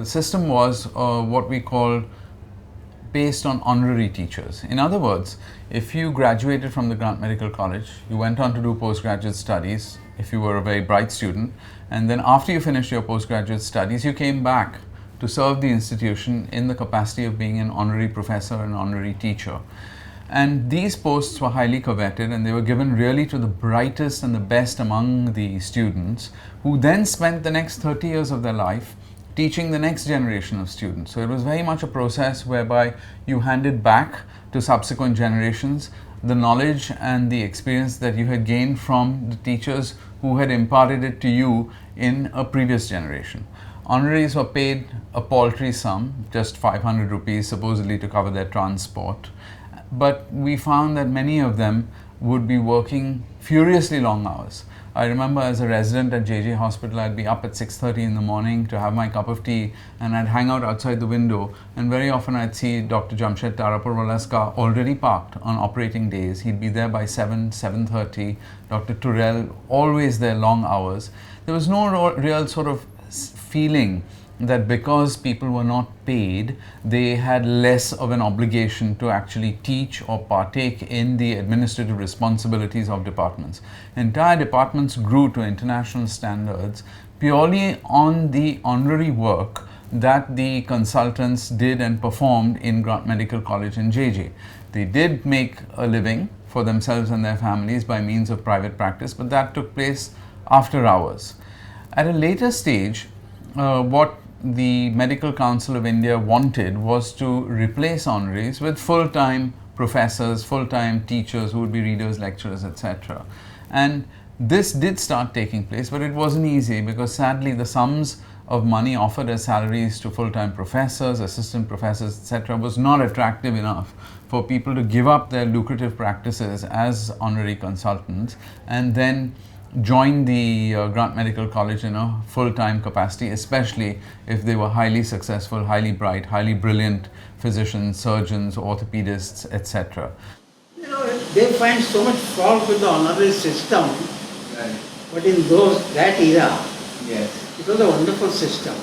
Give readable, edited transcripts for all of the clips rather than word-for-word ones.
the system was what we call based on honorary teachers. In other words, if you graduated from the Grant Medical College, you went on to do postgraduate studies if you were a very bright student, and then after you finished your postgraduate studies, you came back to serve the institution in the capacity of being an honorary professor and honorary teacher. And these posts were highly coveted, and they were given really to the brightest and the best among the students, who then spent the next 30 years of their life teaching the next generation of students. So it was very much a process whereby you handed back to subsequent generations the knowledge and the experience that you had gained from the teachers who had imparted it to you in a previous generation. Honoraries were paid a paltry sum, just 500 rupees, supposedly to cover their transport. But we found that many of them would be working furiously long hours. I remember as a resident at JJ Hospital, I'd be up at 6:30 in the morning to have my cup of tea, and I'd hang out outside the window, and very often I'd see Dr. Jamshed Tarapurwala's car already parked on operating days. He'd be there by 7:30. Dr. Turrell, always there long hours. There was no real sort of feeling that because people were not paid, they had less of an obligation to actually teach or partake in the administrative responsibilities of departments. Entire departments grew to international standards purely on the honorary work that the consultants did and performed in Grant Medical College and JJ. They did make a living for themselves and their families by means of private practice, but that took place after hours. At a later stage, what the Medical Council of India wanted was to replace honoraries with full-time professors, full-time teachers who would be readers, lecturers, etc. And this did start taking place, but it wasn't easy because sadly the sums of money offered as salaries to full-time professors, assistant professors, etc. was not attractive enough for people to give up their lucrative practices as honorary consultants and then join the Grant Medical College in a full-time capacity, especially if they were highly successful, highly bright, highly brilliant physicians, surgeons, orthopedists, etc. You know, they find so much fault with the honorary system, right. But in that era, yes, it was a wonderful system.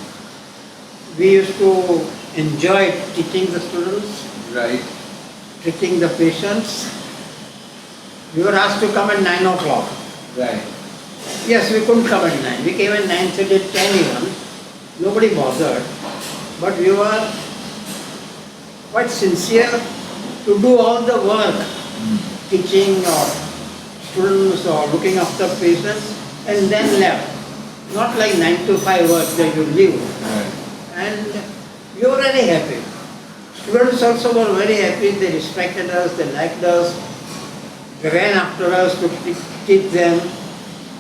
We used to enjoy teaching the students, right, treating the patients. We were asked to come at 9 o'clock. Right. Yes, we couldn't come at 9. We came at 9:30, 10 even. Nobody bothered. But we were quite sincere to do all the work, teaching or students or looking after patients, and then left. Not like 9 to 5 work that you leave. Right. And we were very happy. Students also were very happy. They respected us, they liked us, they ran after us to teach them.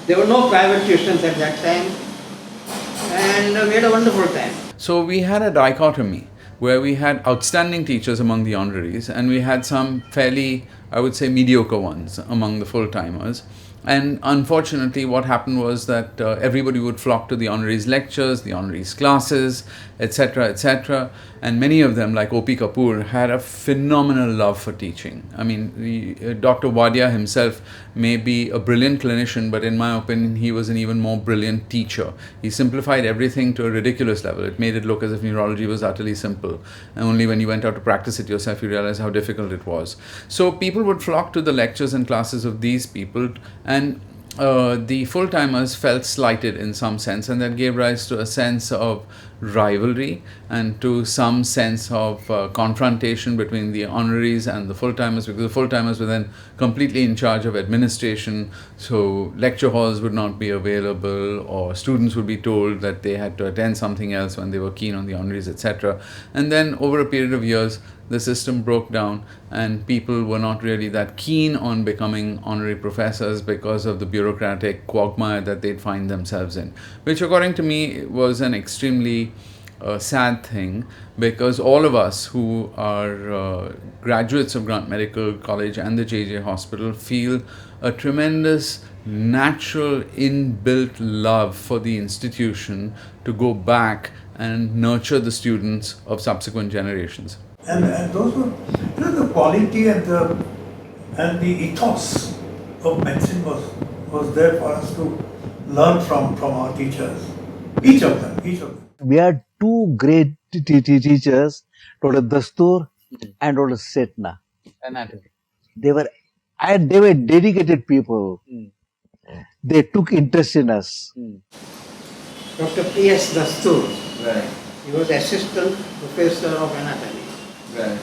There were no private tuitions at that time, and we had a wonderful time. So we had a dichotomy where we had outstanding teachers among the honoraries and we had some fairly, I would say, mediocre ones among the full-timers. And unfortunately, what happened was that everybody would flock to the honoraries lectures, the honoraries classes, etc., etc. And many of them, like O.P. Kapoor, had a phenomenal love for teaching. I mean, Dr. Wadia himself may be a brilliant clinician, but in my opinion, he was an even more brilliant teacher. He simplified everything to a ridiculous level. It made it look as if neurology was utterly simple. And only when you went out to practice it yourself, you realized how difficult it was. So people would flock to the lectures and classes of these people, and the full-timers felt slighted in some sense, and that gave rise to a sense of rivalry and to some sense of confrontation between the honoraries and the full-timers, because the full-timers were then completely in charge of administration, so lecture halls would not be available, or students would be told that they had to attend something else when they were keen on the honoraries, etc. And then over a period of years, the system broke down and people were not really that keen on becoming honorary professors because of the bureaucratic quagmire that they'd find themselves in, which according to me was an extremely sad thing, because all of us who are graduates of Grant Medical College and the JJ Hospital feel a tremendous natural inbuilt love for the institution to go back and nurture the students of subsequent generations. And those were, the quality and the ethos of medicine was there for us to learn from our teachers. Each of them. We are two great teachers, Dr. Dastur and Dr. Setna. Anatomy. They were dedicated people. They took interest in us. Dr. P.S. Dastur, Right. he was assistant professor of anatomy. Right.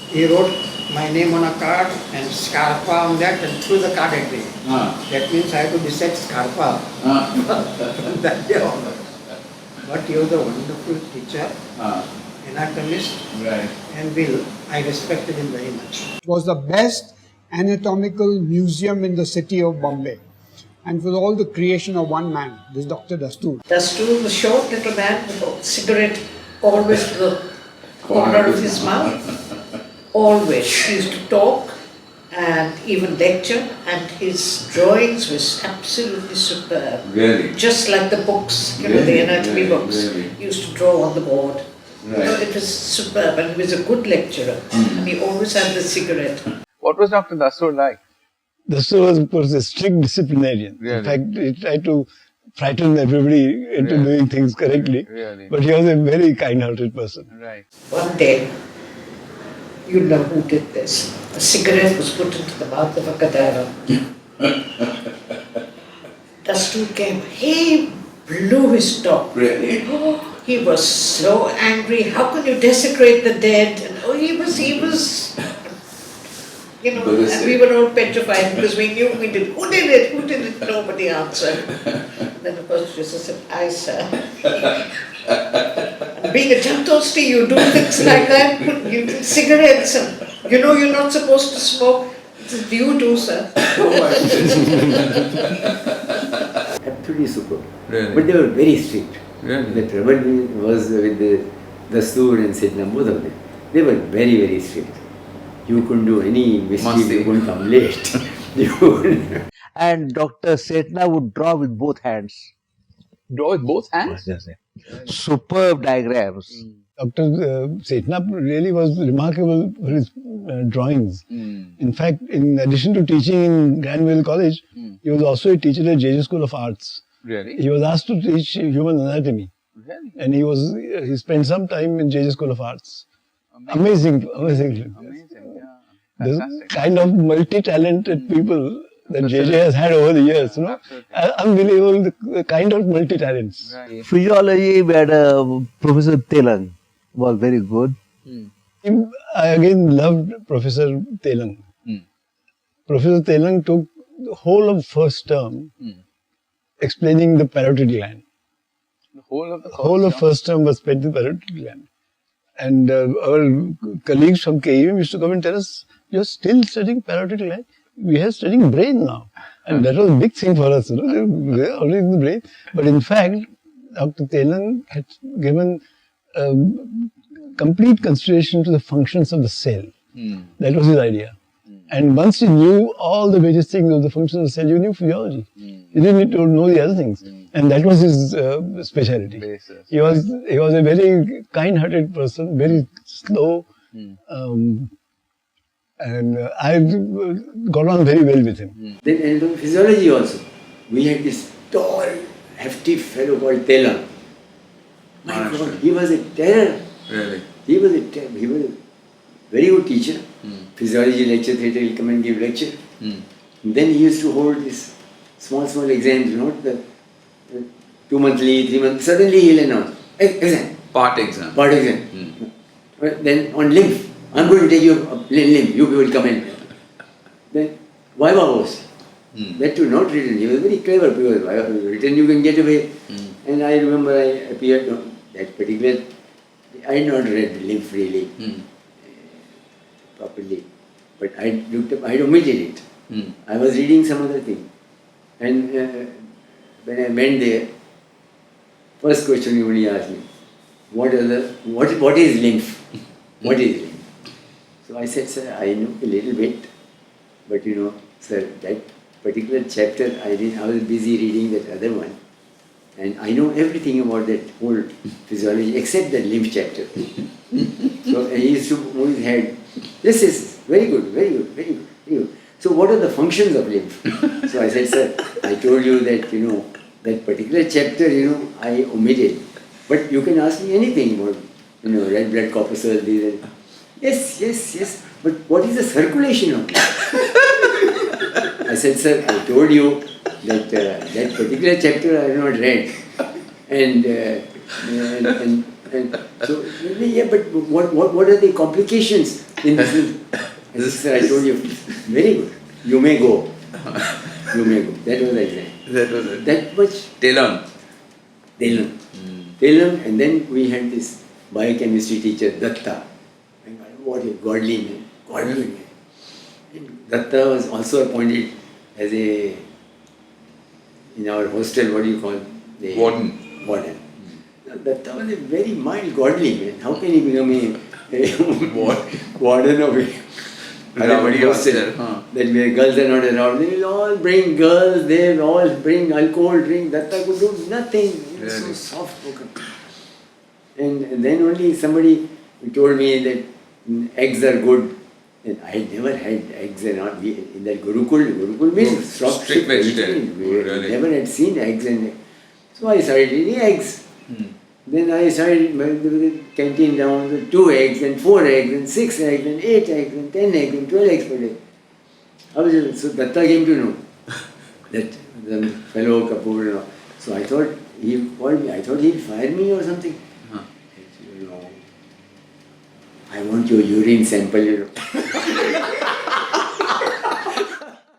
He wrote my name on a card and Scarpa on that and threw the card at me. That means I have to dissect Scarpa. That day onward. But he was a wonderful teacher, anatomist, Right. and I respected him very much. It was the best anatomical museum in the city of Bombay. And it was all the creation of one man, this Dr. Dastur. Dastur was a short little man with a cigarette always to the corner of his mouth. Always. He used to talk and even lecture, and his drawings were absolutely superb. Really? Just like the books, you know, Really? the anatomy Really? books. Really? He used to draw on the board. Right. You know, it was superb, and he was a good lecturer. And he always had the cigarette. What was Dr. Dastur like? Dastur was a strict disciplinarian. Really? In fact, he tried to frighten everybody into Really? doing things correctly. Really? But he was a very kind-hearted person. Right. One day, you know who did this. A cigarette was put into the mouth of a cadaver. Dastur came, he blew his top. Really? He was so angry. How can you desecrate the dead? And he was, you know, and we were all petrified because we knew we did. Who did it? Who did it? Nobody answered. Then the first officer said, I, sir. And being a Chantosti, you do things like that. You do cigarettes. And you know you're not supposed to smoke. You do, sir. Absolutely superb. Really? But they were very strict. Really? The trouble was with the Dastur and Setna, both of them. They were very, very strict. You couldn't do any mischief, you couldn't come late. You couldn't. And Dr. Setna would draw with both hands. Draw with both hands? Superb diagrams. Dr. Setna really was remarkable for his drawings. In fact, in addition to teaching in Granville College, he was also a teacher at JJ School of Arts. Really? He was asked to teach human anatomy. Really? And he spent some time in JJ School of Arts. Amazing. Amazing, yeah. There's Fantastic. kind of multi-talented people that JJ has had over the years, you know. Absolutely. Unbelievable, the kind of multi-talents. Right. Physiology, we had Professor Telang, was very good. I again loved Professor Telang. Professor Telang took the whole of first term explaining the parotid gland. The whole of the Whole of first term was spent in the parotid gland. And our colleagues from KEM used to come and tell us, you're still studying parotid gland? We are studying brain now. And that was a big thing for us, you know, they were already in the brain. But in fact, Dr. Telang had given complete consideration to the functions of the cell. That was his idea. And once you knew all the various things of the functions of the cell, you knew physiology. You didn't need to know the other things. And that was his speciality. Basis. He was a very kind-hearted person, very slow, and I got on very well with him. Then in physiology also, we had this tall, hefty fellow called Telang. My God, he was a terror. Really? He was a very good teacher. Physiology lecture theatre, he'll come and give lecture. Then he used to hold these small exams, you know, the 2 monthly, 3 monthly. Suddenly he'll announce, exam. Part exam. Part exam. Then on lymph, I'm going to take you a lymph, you people come in. Then Viva was. That too, not written. He was very clever because written you can get away. And I remember I appeared on that particular, I had not read lymph really properly. But I looked up, I had omitted it. I was reading some other thing. And when I went there, first question he only asked me, what is lymph? What is lymph? So I said, sir, I know a little bit, but you know, sir, that particular chapter I was busy reading that other one, and I know everything about that whole physiology except the lymph chapter. So he used to move his head. This is very good, very good, very good, very good. So what are the functions of lymph? So I said, sir, I told you that, you know, that particular chapter, you know, I omitted. But you can ask me anything about, red blood corpuscle, these. Yes. But what is the circulation of it? I said, sir, I told you that that particular chapter I have not read. And so, yeah, but what are the complications in this? I said, sir, I told you, very good. You may go. You may go. That was the exam. That was it. That much. Telon. Telon, and then we had this biochemistry teacher, Datta. And what a godly man. Godly man. And Datta was also appointed as in our hostel, what do you call? The Warden. Datta was a very mild, godly man. How can he become a warden of a hostel? That where girls are not around. They will all bring girls, they will all bring alcohol, drink. Datta could do nothing. He was so soft spoken. And then only somebody told me that eggs are good. And I had never had eggs in that Gurukul. Gurukul means strict vegetarian. We never had seen eggs and so I started eating eggs. Then I started the canteen down to 2 eggs and 4 eggs and 6 eggs and 8 eggs and 10 eggs and 12 eggs per day. So Datta came to know that the fellow Kapoor. So I thought he called me. I thought he'd fire me or something. No. I want your urine sample.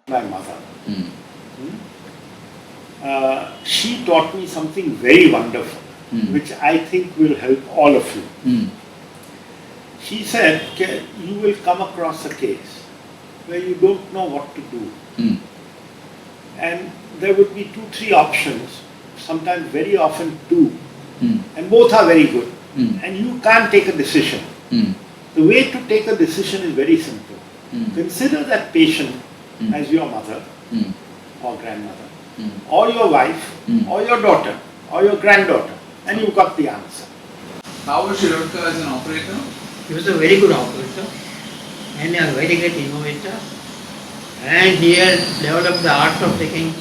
My mother. She taught me something very wonderful, which I think will help all of you. She said, you will come across a case where you don't know what to do. And there would be 2-3 options, sometimes very often 2. And both are very good. And you can't take a decision. The way to take a decision is very simple. Consider that patient as your mother or grandmother, or your wife, or your daughter, or your granddaughter, and you got the answer. How was Shrikhande as an operator? He was a very good operator and a very great innovator. And he had developed the art of taking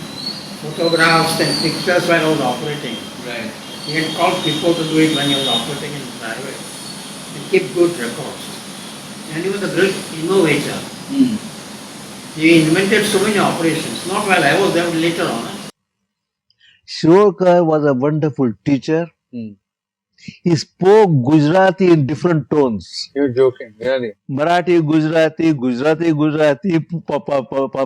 photographs and pictures while I was operating. Right. He had called people to do it when he was operating in private. He kept good records. And he was a great innovator. He invented so many operations, not while I was there, but later on. Shrikhande was a wonderful teacher. He spoke Gujarati in different tones. You're joking, really? Marathi, Gujarati,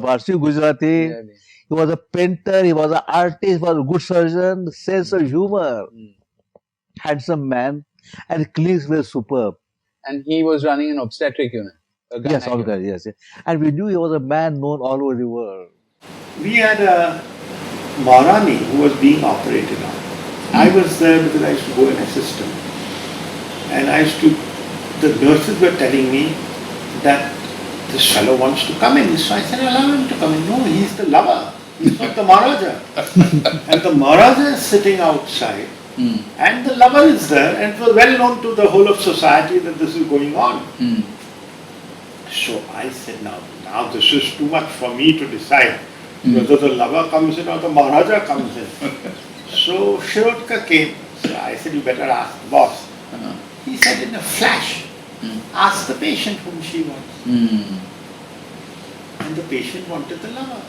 Parsi, Gujarati. Really? He was a painter, he was an artist, he was a good surgeon, sense of humor. Handsome man, and clinics were superb. And he was running an obstetric unit. Yes, yes. And we knew he was a man known all over the world. We had a Maharani who was being operated on. I was there because I used to go and assist him. And the nurses were telling me that this fellow wants to come in. So I said, allow him to come in. No, he's the lover. He's not the Maharaja. And the Maharaja is sitting outside. And the lover is there. And it was well known to the whole of society that this is going on. So I said, now this is too much for me to decide whether the lover comes in or the Maharaja comes in. So Shrikhande came. So I said, you better ask the boss. He said in a flash, ask the patient whom she wants. And the patient wanted the lover.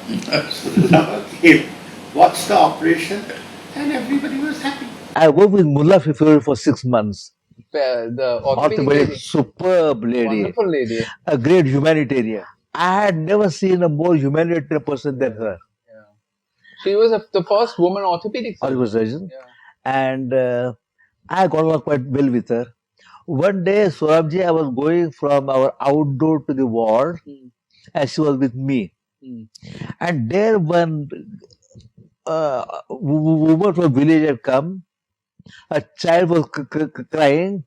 So the lover came, watched the operation, and everybody was happy. I worked with Mullah Fifuri for 6 months. The orthopedic superb lady. Wonderful lady. A great humanitarian. I had never seen a more humanitarian person than her. She was the first woman orthopedic surgeon. And I got along quite well with her. One day, Sorabjee, I was going from our outdoor to the ward, and she was with me. And there one woman from village had come. A child was crying.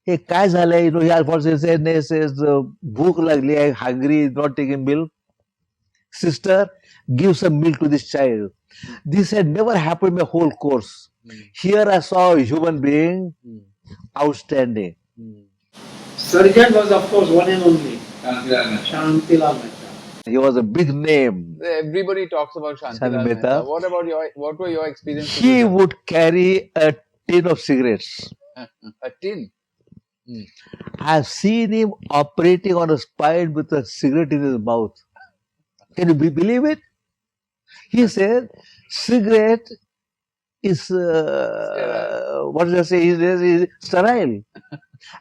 Hey, काय झालंय? He unfortunately says, भूख लागली, I'm hungry, not taking milk. Sister, give some milk to this child. This had never happened in my whole course. Here I saw a human being, outstanding. Surgeon was of course one and only. Shantilal J. He was a big name. Everybody talks about Shantilal J. Mehta. What were your experiences? He would carry a tin of cigarettes. A tin. I have seen him operating on a spine with a cigarette in his mouth. Can you believe it? He said, cigarette is, what did I say, is sterile.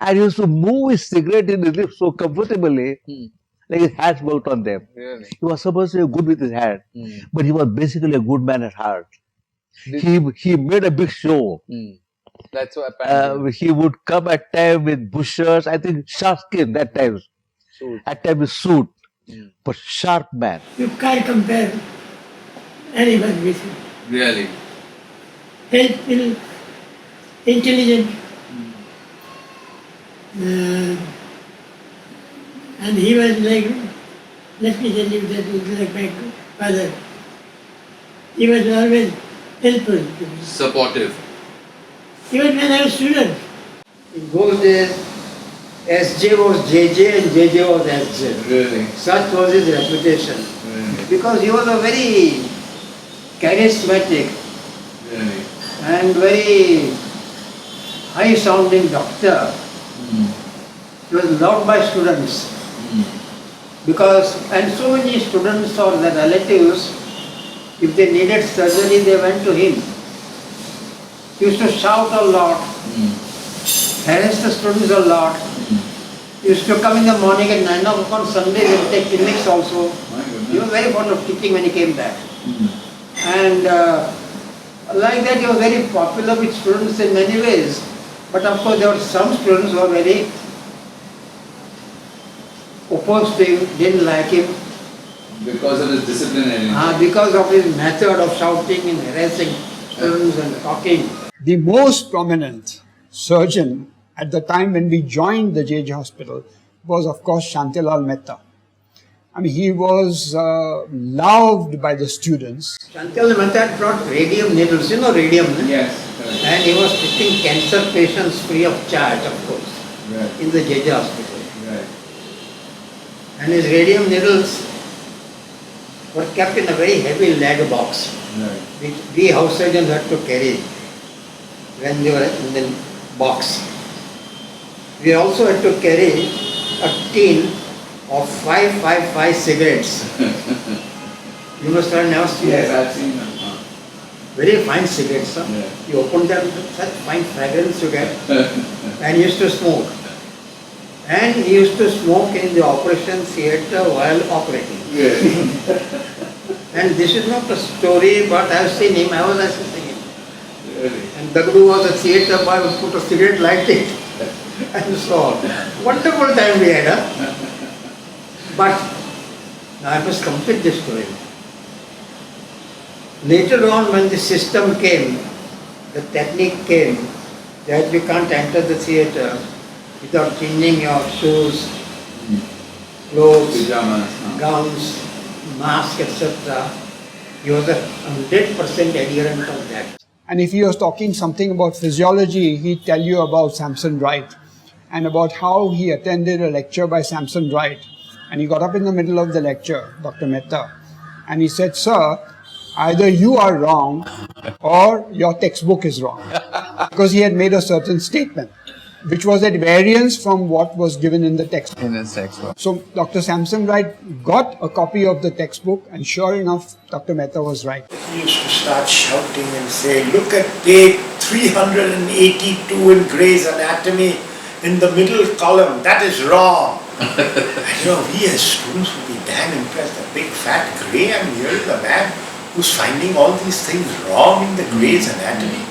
And he used to move his cigarette in his lips so comfortably, like his hands worked on them. Really? He was supposed to be good with his hand, but he was basically a good man at heart. He made a big show. That's what apparently. He would come at times with bushes, I think sharp skin that time. At times with suit, but sharp man. You can't compare anyone with him. Really? Helpful, intelligent, and he was like, let me tell you that he was like my father. He was always helpful to me. Supportive. Even when I was a student. In those days, SJ was JJ and JJ was SJ. Really? Such was his reputation. Really? Because he was a very charismatic and very high-sounding doctor. He was loved by students. Because, and so many students or their relatives, if they needed surgery, they went to him. He used to shout a lot, harass the students a lot. He used to come in the morning at 9 o'clock on Sunday, he would take clinics also. He was very fond of teaching when he came back. And like that, he was very popular with students in many ways. But of course, there were some students who were very opposed to him, didn't like him. Because of his disciplinary. Because of his method of shouting and harassing students and talking. The most prominent surgeon at the time when we joined the JJ hospital was, of course, Shantilal Mehta. I mean, he was loved by the students. Shantilal Mehta brought radium needles, you know radium? Yes. And he was treating cancer patients free of charge, of course, in the JJ hospital. And his radium needles were kept in a very heavy lead box, which we house surgeons had to carry when they were in the box. We also had to carry a tin of 555 cigarettes. You must have never seen Yes, that. I've seen them. Very fine cigarettes. Huh? You open them, such fine fragrance you get. And he used to smoke. And he used to smoke in the operation theatre while operating. And this is not a story, but I have seen him, I was assisting him. And Dagdu was a theatre boy, would put a cigarette, light it, and so on. Wonderful time we had. But now I must complete this story. Later on, when the system came, the technique came, that you can't enter the theatre without changing your shoes, clothes, Pyjamas, gowns, mask, etc. He was 100% adherent of that. And if he was talking something about physiology, he'd tell you about Samson Wright and about how he attended a lecture by Samson Wright. And he got up in the middle of the lecture, Dr. Mehta, and he said, "Sir, either you are wrong or your textbook is wrong." Because he had made a certain statement, which was at variance from what was given in the textbook. In his textbook. So Dr. Samson Wright got a copy of the textbook, and sure enough, Dr. Mehta was right. He used to start shouting and say, "Look at page 382 in Gray's Anatomy in the middle column, that is wrong." And we as students would be damn impressed. The big fat Gray, and here is the man who's finding all these things wrong in the Gray's Anatomy,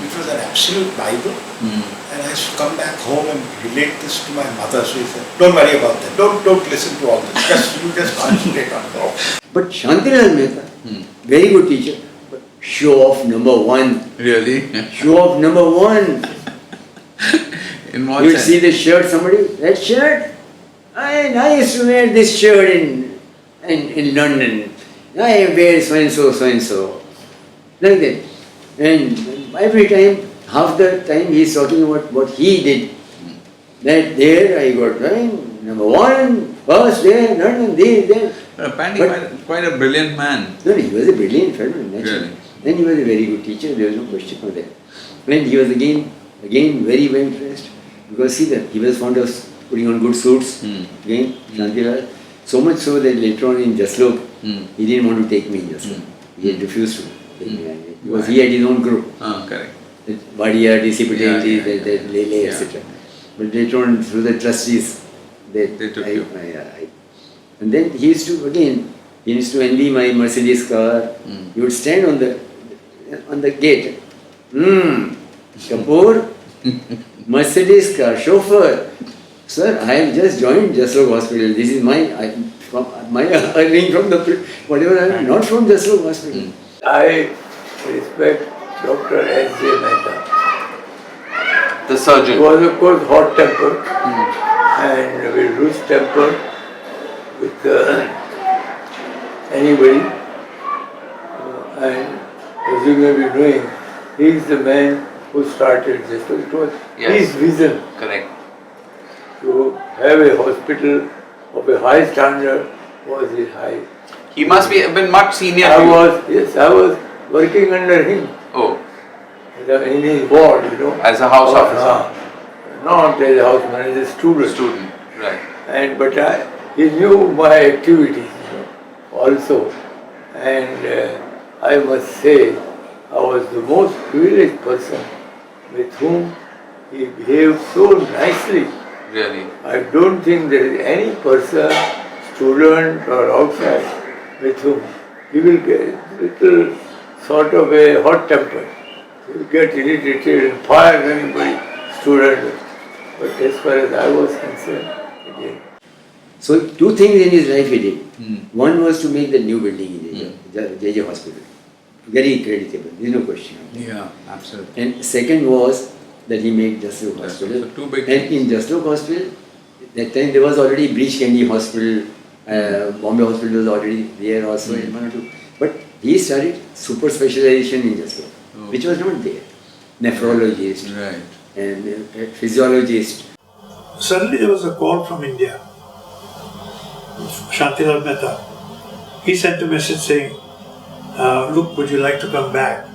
which was an absolute Bible. And I used to come back home and relate this to my mother. So he said, "Don't worry about that. Don't listen to all this. You just concentrate on God." But Shantilal Mehta, very good teacher, but show off number one. Really? Show off number one. In what You'd sense? see the shirt, somebody, that shirt? I used to wear this shirt in London. I wear so and so. Like that. And every time, half the time he's talking about what he did. That there I got number one, first there, London, there. Apparently quite a brilliant man. No, he was a brilliant fellow, naturally. Really? Then he was a very good teacher, there was no question of that. And he was again very well dressed, because see that he was fond of putting on good suits. Again, Shantilal. So much so that later on in Jaslok, he didn't want to take me in Jaslok. He had refused to take me, because he had his own group. Correct. Wadia, DC Patel, Leela, etc. But later on, through the trustees, they took you. And then he used to envy my Mercedes car. He would stand on the gate. Kapoor, Mercedes car, chauffeur. Sir, I have just joined Jaslok Hospital. This is my earning from the whatever I am, not from Jaslok Hospital. I respect Dr. S. J. Mehta. The surgeon. He was of course hot-tempered and very loose-tempered with anybody. And as you may be knowing, he is the man who started this. It was his vision. Correct. To have a hospital of a high standard was his high. He must be been much senior. I was working under him. Oh. In his ward, As a house officer. Not as a houseman, as a student. Right. But he knew my activities, also. And I must say, I was the most privileged person with whom he behaved so nicely. Really? I don't think there is any person, student or outside, with whom he will get a little sort of a hot temper. He will get irritated and fire anybody, student. But as far as I was concerned, he did. So 2 things in his life he did. One was to make the new building in JJ Hospital. Very creditable, there is no question. Yeah, absolutely. And second was that he made Jaslok Hospital. So 2 big and in Jaslok Hospital, that time there was already Breach Candy Hospital, Bombay Hospital was already there also in 1 or 2. But he started super specialization in Jaslok, which was not there. Nephrologist and physiologist. Suddenly there was a call from India. Shantilal Mehta. He sent a message saying, look, would you like to come back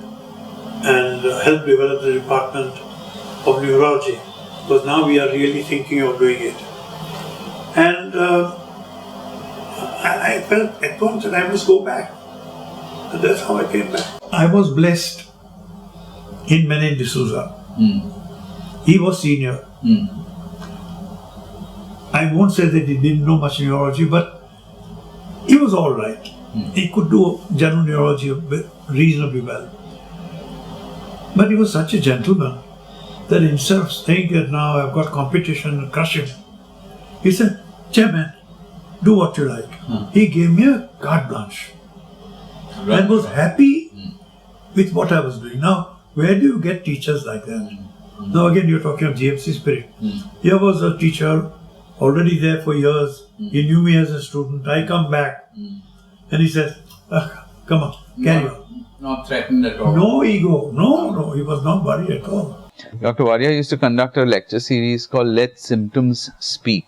and help develop the department of neurology? Because now we are really thinking of doing it. And I felt at once that I must go back. And that's how I came back. I was blessed in Menin D'Souza. He was senior. I won't say that he didn't know much neurology, but he was all right. He could do general neurology reasonably well. But he was such a gentleman that instead of saying that now I've got competition and crush him, he said, Chairman, do what you like. He gave me a carte blanche. I was happy with what I was doing. Now, where do you get teachers like that? Now again, you're talking of GMC spirit. Here was a teacher already there for years. He knew me as a student. I come back and he says, come on, carry on. Not threatened at all. No ego. No, he was not worried at all. Dr. Wadia used to conduct a lecture series called Let Symptoms Speak,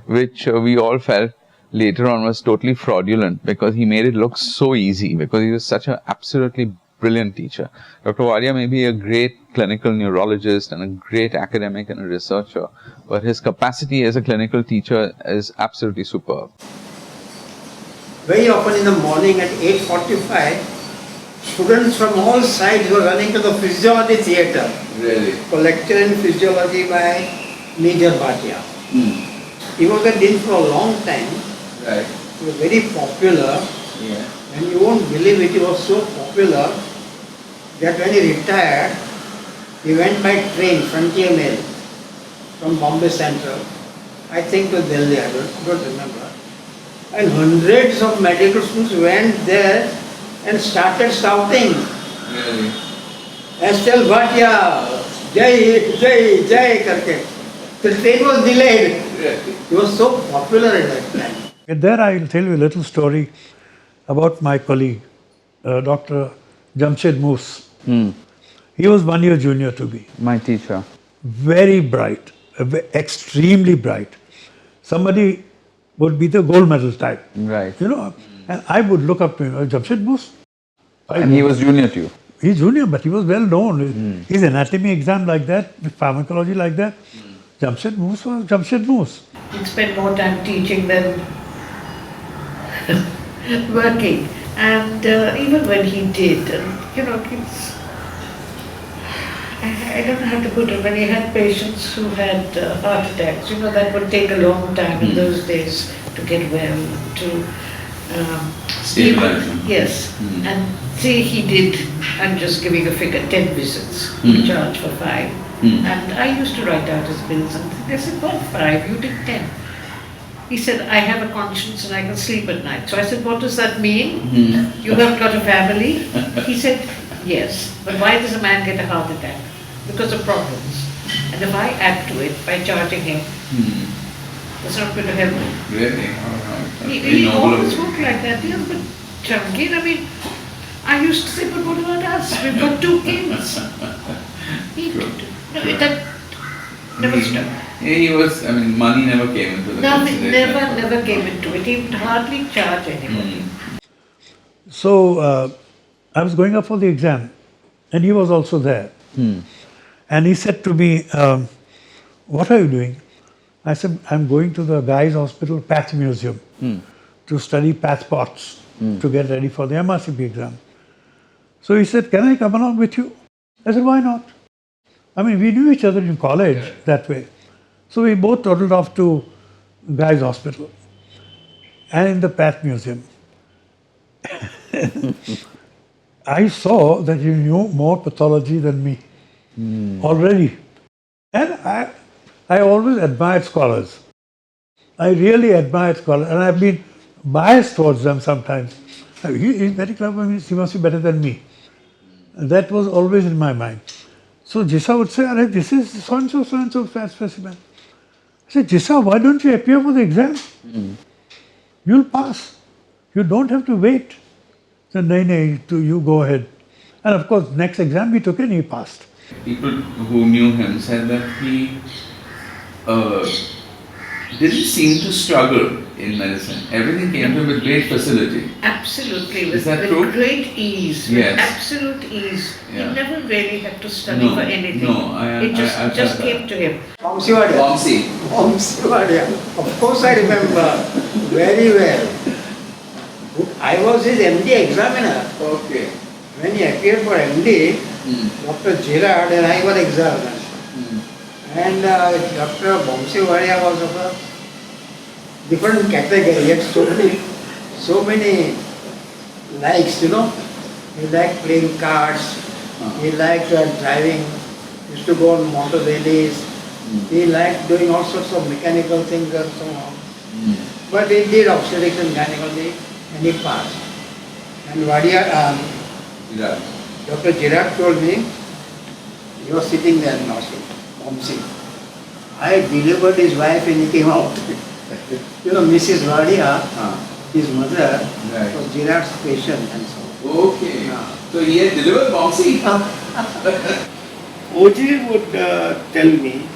which we all felt later on was totally fraudulent because he made it look so easy because he was such an absolutely brilliant teacher. Dr. Wadia may be a great clinical neurologist and a great academic and a researcher, but his capacity as a clinical teacher is absolutely superb. Very often in the morning at 8:45, students from all sides were running to the Physiology theatre. Really? For lecture in Physiology by Major Bhatia. He was a dean for a long time. Right. He was very popular. Yeah. And you won't believe it, he was so popular that when he retired, he went by train, Frontier Mail, from Bombay Central, I think to Delhi, I don't remember. And hundreds of medical students went there and started shouting, Really? Estel Bhatia, Jai, Jai, Jai, karke. The train was delayed. He was so popular at that time. And there I will tell you a little story about my colleague, Dr. Jamshed Moos. He was 1 year junior to me. My teacher. Very bright, extremely bright. Somebody would be the gold medal type. Right. You know, and I would look up to him, Jamshed Moos. And he was junior to you? He's junior, but he was well known. His anatomy exam like that, pharmacology like that. Jamshed Moos was Jamshed Moos. He'd spend more time teaching than working. And even when he did, I don't know how to put it, when he had patients who had heart attacks, that would take a long time in those days to get well, to Stabilize. Yes, and say he did, I'm just giving a figure, 10 visits, he charged for 5. And I used to write out his bills and they said, what 5? You did 10. He said, I have a conscience and I can sleep at night. So I said, what does that mean? You have got a family? He said, yes. But why does a man get a heart attack? Because of problems. And if I add to it by charging him, that's not going to help him. Really? He always worked like that. Yes, but Jehangir, I used to say, but what about us? We've got 2 kids. That never stopped. He was, money never came into the Nothing, consideration. never came into it. He would hardly charge anybody. So I was going up for the exam, and he was also there. And he said to me, what are you doing? I said, I'm going to the Guy's Hospital Path Museum to study path pots to get ready for the MRCP exam. So he said, can I come along with you? I said, why not? We knew each other in college that way. So we both toddled off to Guy's Hospital and in the Path Museum. I saw that he knew more pathology than me already. And I always admired scholars. I really admired scholars, and I've been biased towards them sometimes. He's very clever, he must be better than me. That was always in my mind. So Jisa would say, this is so-and-so fat specimen. I said, Jisa, why don't you appear for the exam? You'll pass. You don't have to wait. So, you go ahead. And of course, next exam we took and he passed. People who knew him said that he didn't seem to struggle in medicine. Everything came to him with great facility. Absolutely, Is that with true? great ease, Yes. with absolute ease. Yeah. He never really had to study No, for anything. no, It just I felt came that. to him. Bomsi Wadia. Bomsi Wadia. Of course I remember very well. I was his MD examiner. Okay. When he appeared for MD, Dr. Gerard and I were examiners. And Dr. Bomsi Wadia was of a different category. He had so many likes, He liked playing cards. He liked driving. Used to go on motor rallies. He liked doing all sorts of mechanical things and so on. But he did obstetrics and gynecology and he passed. And Wadia, Dr. Gerard told me, he was sitting there in Noshir, Bomsi. I delivered his wife and he came out. Mrs. Wadia, his mother, was Gerard's patient and so on. Okay. So he had delivered Bomsi? OJ would tell me,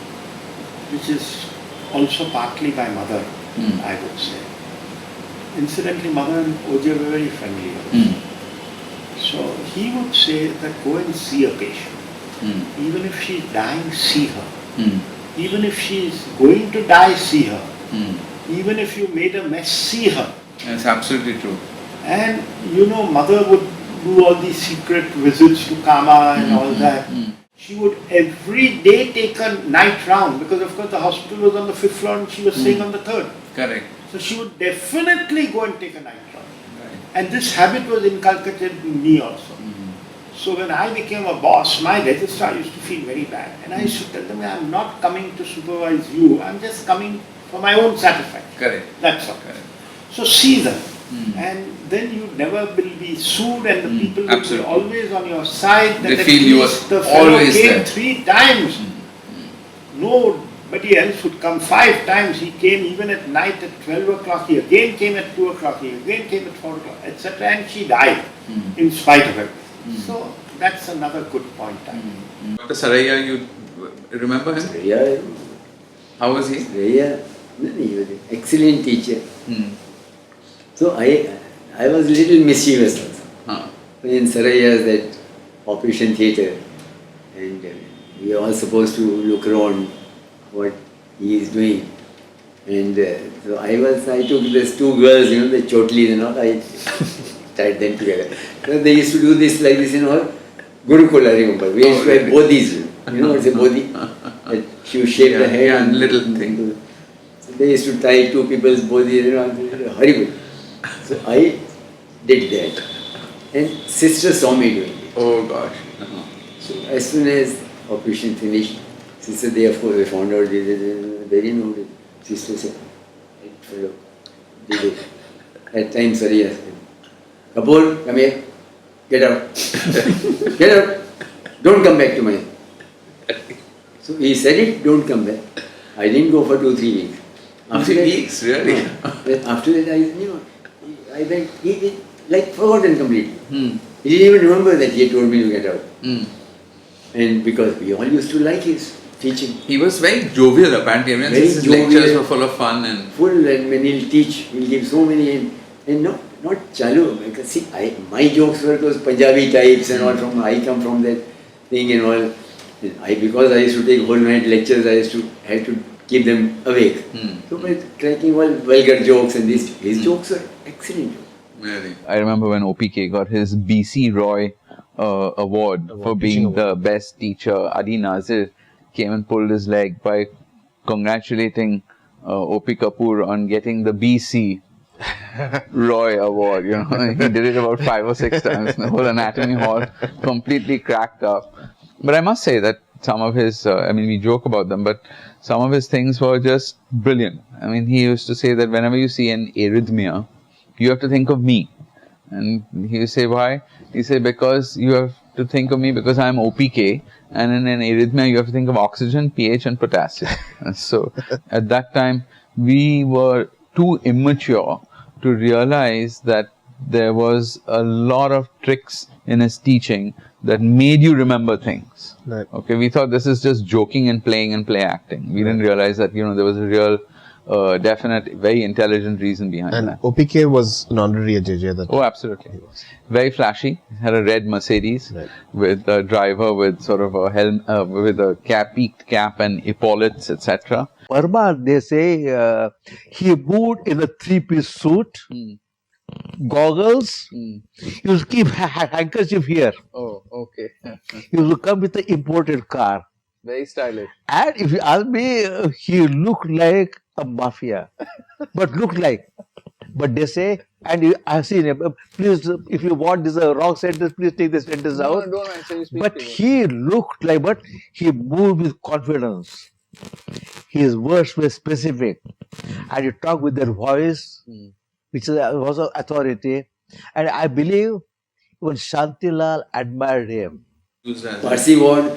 which is also partly my mother, I would say. Incidentally, mother and OJ were very friendly. So he would say that go and see a patient. Even if she's dying, see her. Even if she's going to die, see her. Even if you made a mess, see her. That's absolutely true. And mother would do all these secret visits to Kama and all that. She would every day take a night round because of course the hospital was on the 5th floor and she was staying on the 3rd. Correct. So she would definitely go and take a night round. And this habit was inculcated in me also. So when I became a boss, my registrar used to feel very bad. And I used to tell them, I'm not coming to supervise you, I'm just coming for my own satisfaction. Correct. That's all. Correct. So see them. And then you never will be sued and the people will be always on your side. That They feel you are the fellow always came there. 3 times. Nobody else would come 5 times. He came even at night at 12 o'clock. He again came at 2 o'clock. He again came at 4 o'clock, etc. And she died in spite of it. So that's another good point. Dr. Saraiya, you remember him? Saraiya, How was he? Saraiya, he was an excellent teacher. So I was a little mischievous also. In Saraiya that operation theatre, and we are all supposed to look around what he is doing. And so I took these two girls, the chotlis and all, I tied them together. So they used to do this like this in all Gurukul, I remember. We used to have bodhis, what's a bodhi? That you shape the head. Yeah, little thing. So they used to tie two people's bodhis, horrible. So I did that. And sister saw me doing it. Oh gosh. So as soon as operation finished, sister, they of course found out they very noted. Sister said, "That fellow did it." At times Saraiya said, "Kapoor, come here. Get out. Get out. Don't come back to my..." So he said it, don't come back. I didn't go for 2-3 weeks. After weeks, really? After that, I went, he like forgotten completely. He didn't even remember that he had told me to get out. And because we all used to like his teaching. He was very jovial apparently. Very His jovial. lectures were full of fun and... Full, and when he'll teach, he'll give so many, and not chalu, because see, my jokes were those Punjabi types and all, I come from that thing and all. Because I used to take whole night lectures, I had to keep them awake. So by cracking all vulgar jokes and his jokes are excellent. Really? I remember when OPK got his BC Roy award for being the best teacher. Adi Nazir came and pulled his leg by congratulating OP Kapoor on getting the BC Roy award. He did it about 5 or 6 times. The whole anatomy hall completely cracked up. But I must say that some of his, we joke about them, but some of his things were just brilliant. He used to say that whenever you see an arrhythmia, you have to think of me. And he would say, why? He said, because you have to think of me because I am OPK, and in an arrhythmia you have to think of oxygen, pH and potassium. So at that time, we were too immature to realize that there was a lot of tricks in his teaching that made you remember things. Right. Okay, we thought this is just joking and playing and play acting. We didn't realize that, there was a real, definite, very intelligent reason behind And that. OPK was an honorary at JJ at that time. Oh, absolutely. Very flashy. Had a red Mercedes with a driver with sort of a helm, with a peaked cap and epaulets, etc. Burma, they say he moved in a 3-piece suit, goggles. He used to keep handkerchief here. Oh, okay. He used to come with an imported car. Very stylish. And if you ask me, he looked like a mafia. But looked like. But they say, and I've seen him, please, if you want this wrong sentence, please take the sentence out. No, answer you speak. But he looked like, but he moved with confidence. His words were specific. And he talked with that voice, which was of authority. And I believe even Shantilal admired him. Parsi ward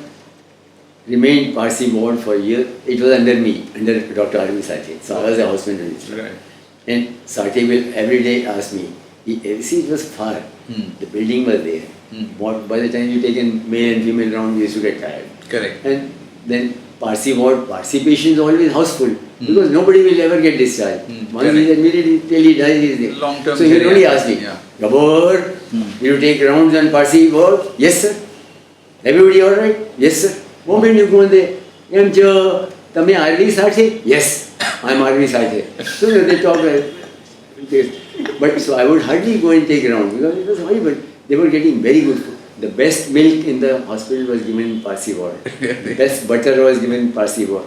remained Parsi ward for a year. It was under me, under Dr. R.V. Sathe. So I was a houseman minister. Right. And Sathe will every day ask me, see, it was far. The building was there. By the time you take in male and female round, you used to get tired. Correct. And then Parsi ward, Parsi patients always houseful. Because nobody will ever get discharged. Once he is admitted till he dies, he is there. Long-term so he will only ask me, Kapoor, will you take rounds on Parsi ward? Yes, sir. Everybody all right? Yes, sir. Moment you go in there, Tame R.V. Sathe? Yes, I am R.V. Sathe. So they talk like this. But so I would hardly go and take rounds because it was horrible. They were getting very good food. The best milk in the hospital was given in Parsi ward. The best butter was given in Parsi ward.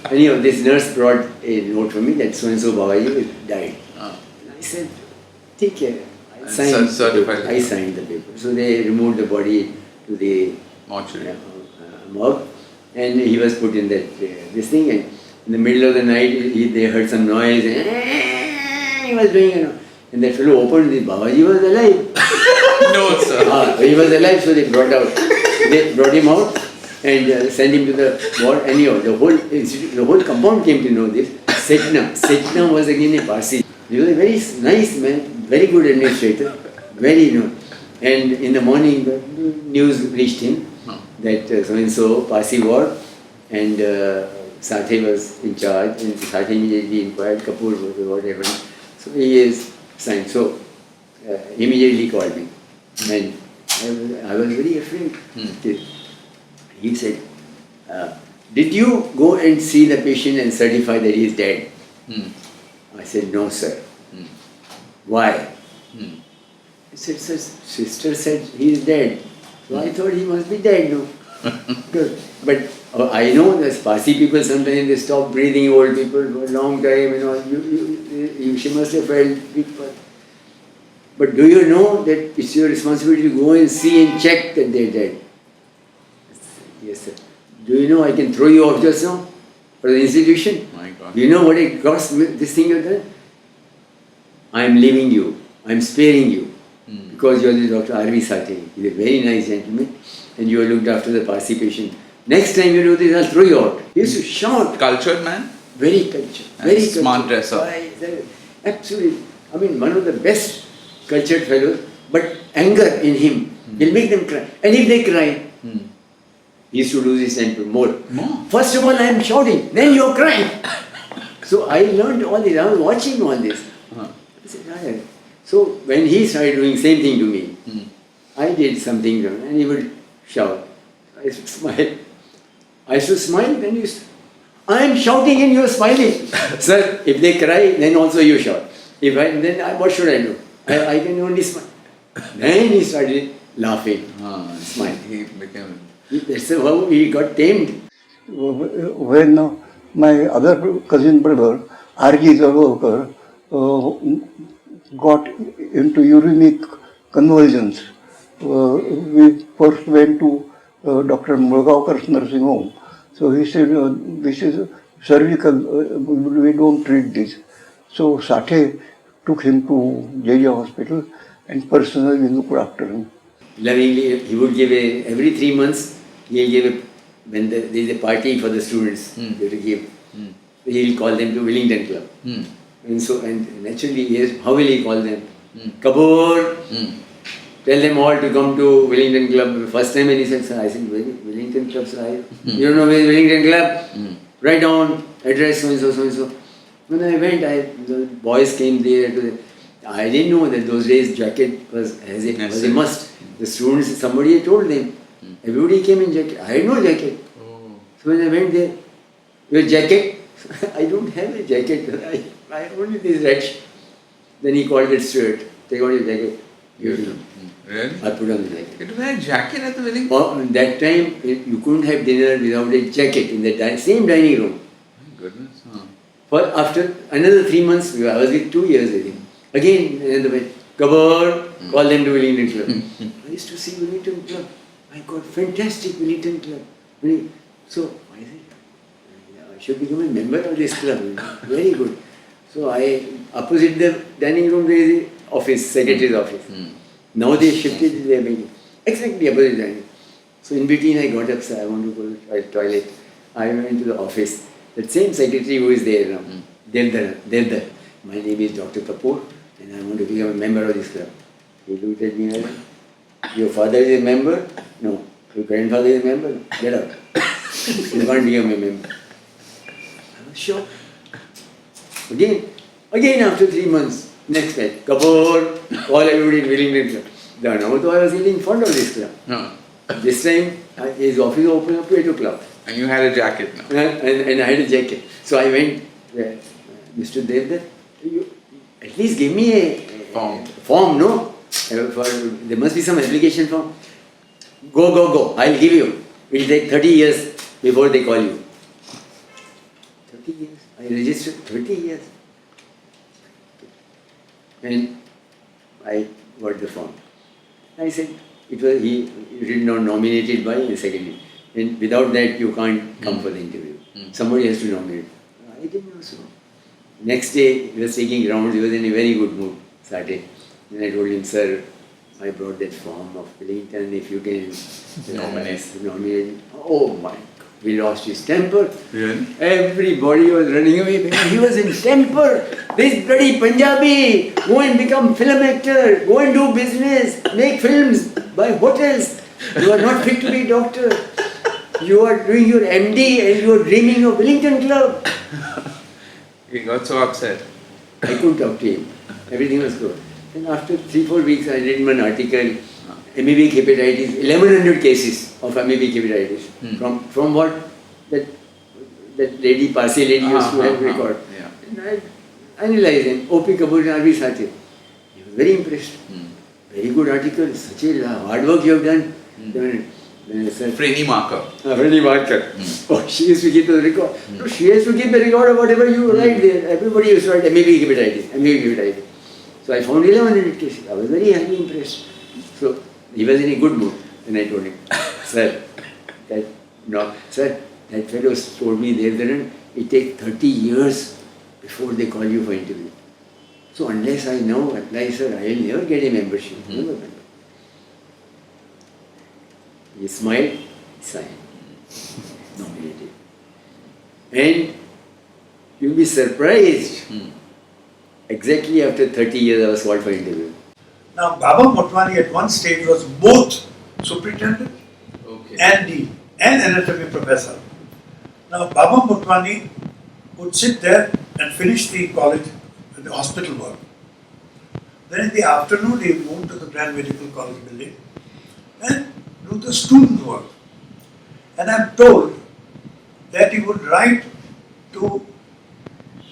Anyhow, this nurse brought a note for me that so-and-so Babaji died. I said, take care. I signed the paper. So they removed the body to the mortuary. Morgue, and he was put in that this thing, and in the middle of the night they heard some noise and he was doing and that fellow opened, the Babaji was alive. No, sir. He was alive, so they brought him out and sent him to the ward. Anyhow, the whole compound came to know this. Setna was again a Parsi. He was a very nice man, very good administrator, very and in the morning the news reached him that so-and-so Parsi ward and Sathe was in charge, and Sathe immediately inquired Kapoor what happened. So he is signed. So immediately called me and I was very afraid. He said, did you go and see the patient and certify that he is dead? I said, no, sir. Why? He said, sir, sister said he is dead. So I thought he must be dead, no? But I know that Parsi people sometimes they stop breathing, old people for a long time, she must have felt it. But do you know that it's your responsibility to go and see and check that they're dead? Yes, sir. Do you know I can throw you off just now for the institution? My God. Do you know what it costs this thing you've done? I'm leaving you. I'm sparing you. Because you are the Dr. R.V. Sati. He's a very nice gentleman and you are looked after the Parsi patient. Next time you do this, I'll throw you out. He used to shout. Cultured man? Very cultured. And Very smart cultured. dresser. Absolutely. I mean, one of the best cultured fellows, but anger in him will make them cry. And if they cry, he used to lose his temper more. First of all, I am shouting, then you are crying. So I learned all this. I was watching all this. I said, so when he started doing same thing to me, I did something to him and he would shout. I used to smile. Then he used to, I am shouting and you are smiling. Sir, if they cry, then also you shout. What should I do? I can only smile. Then he started laughing, smiling. He became... That's how he got tamed. When my other cousin brother, R.G. Talwalkar, got into uremic convulsions, we first went to Dr. Mulgaokar's nursing home. So he said, this is cervical, we don't treat this. So Sathe took him to JJ hospital and personally looked after him. Lovingly, he would give every 3 months, he'll give when there is a party for the students, they have to give. He'll call them to Wellington Club. And naturally, how will he call them? Kapoor, tell them all to come to Wellington Club. First time when he said, sir, I said, Wellington Club, sir, you don't know where is Wellington Club? Write down, address, so and so, so and so. When I went, the boys came there. I didn't know that those days jacket was a must. The students, somebody had told them. Everybody came in jacket. I had no jacket. So when I went there, your jacket? I don't have a jacket. I only this red shirt. Then he called it steward. Take out your jacket. Give it to him. Really? I put on the jacket. You wear a jacket at the Wellington? That time, you couldn't have dinner without a jacket in the same dining room. My goodness. After another 3 months, I was with 2 years, I think. Again, Kapoor, call them to Wellington Club. I used to see Wellington Club. My God, fantastic Wellington Club. So I said, I should become a member of this club. Very good. So opposite the dining room, there is the office, secretary's office. Now they shifted to their building. Exactly opposite dining room. So in between I got up, sir, I want to go to the toilet. I went to the office. That same secretary who is there now, Devdar. My name is Dr. Kapoor and I want to become a member of this club. He looked at me and said, your father is a member? No. Your grandfather is a member? No. Get out. You can't become a member. I was shocked. Again after 3 months, next time, Kapoor, call everybody in Wellington Club. Now I was getting fond of this club. This time, his office opened up to 8 o'clock. And you had a jacket now? And I had a jacket. So I went, Mr. Devdar, at least give me a form, no? There must be some application form. Go, I'll give you. It will take 30 years before they call you. 30 years? I registered 30 years. And I got the form. I said, he did not nominated by a secretary. And without that, you can't come for the interview. Somebody has to nominate. I didn't know so. Next day, he was taking rounds. He was in a very good mood. Saturday. Then I told him, sir, I brought that form of Wellington. If you can nominate. Oh my God. We lost his temper. Really? Everybody was running away because he was in temper. This bloody Punjabi, go and become film actor, go and do business, make films, buy hotels. You are not fit to be doctor. You are doing your MD and you are dreaming of Wellington Club. He got so upset. I couldn't talk to him. Everything was good. And after 3-4 weeks, I read one article amoebic hepatitis, 1100 cases of amoebic hepatitis. From what that lady, Parsi lady used to have record. And I analyzed him, O.P. Kapoor and R.V. Satya. He was very impressed. Very good article, such a hard work you have done. Freni marker. Freni marker. Oh, she used to keep the record. No, she has to keep the record of whatever you write there. Everybody used to write amoebic hepatitis. So I found 1100 cases. I was very highly impressed. So he was in a good mood. And I told him, sir, that fellow told me there, it takes 30 years before they call you for interview. So unless I now apply, sir, I will never get a membership. Never. He smiled, signed, nominated. And you'll be surprised. Exactly after 30 years I was called for interview. Now Baba Motwani at one stage was both superintendent and dean and anatomy professor. Now Baba Motwani would sit there and finish the college, the hospital work. Then in the afternoon he moved to the Grand Medical College building and do the student work. And I'm told that he would write to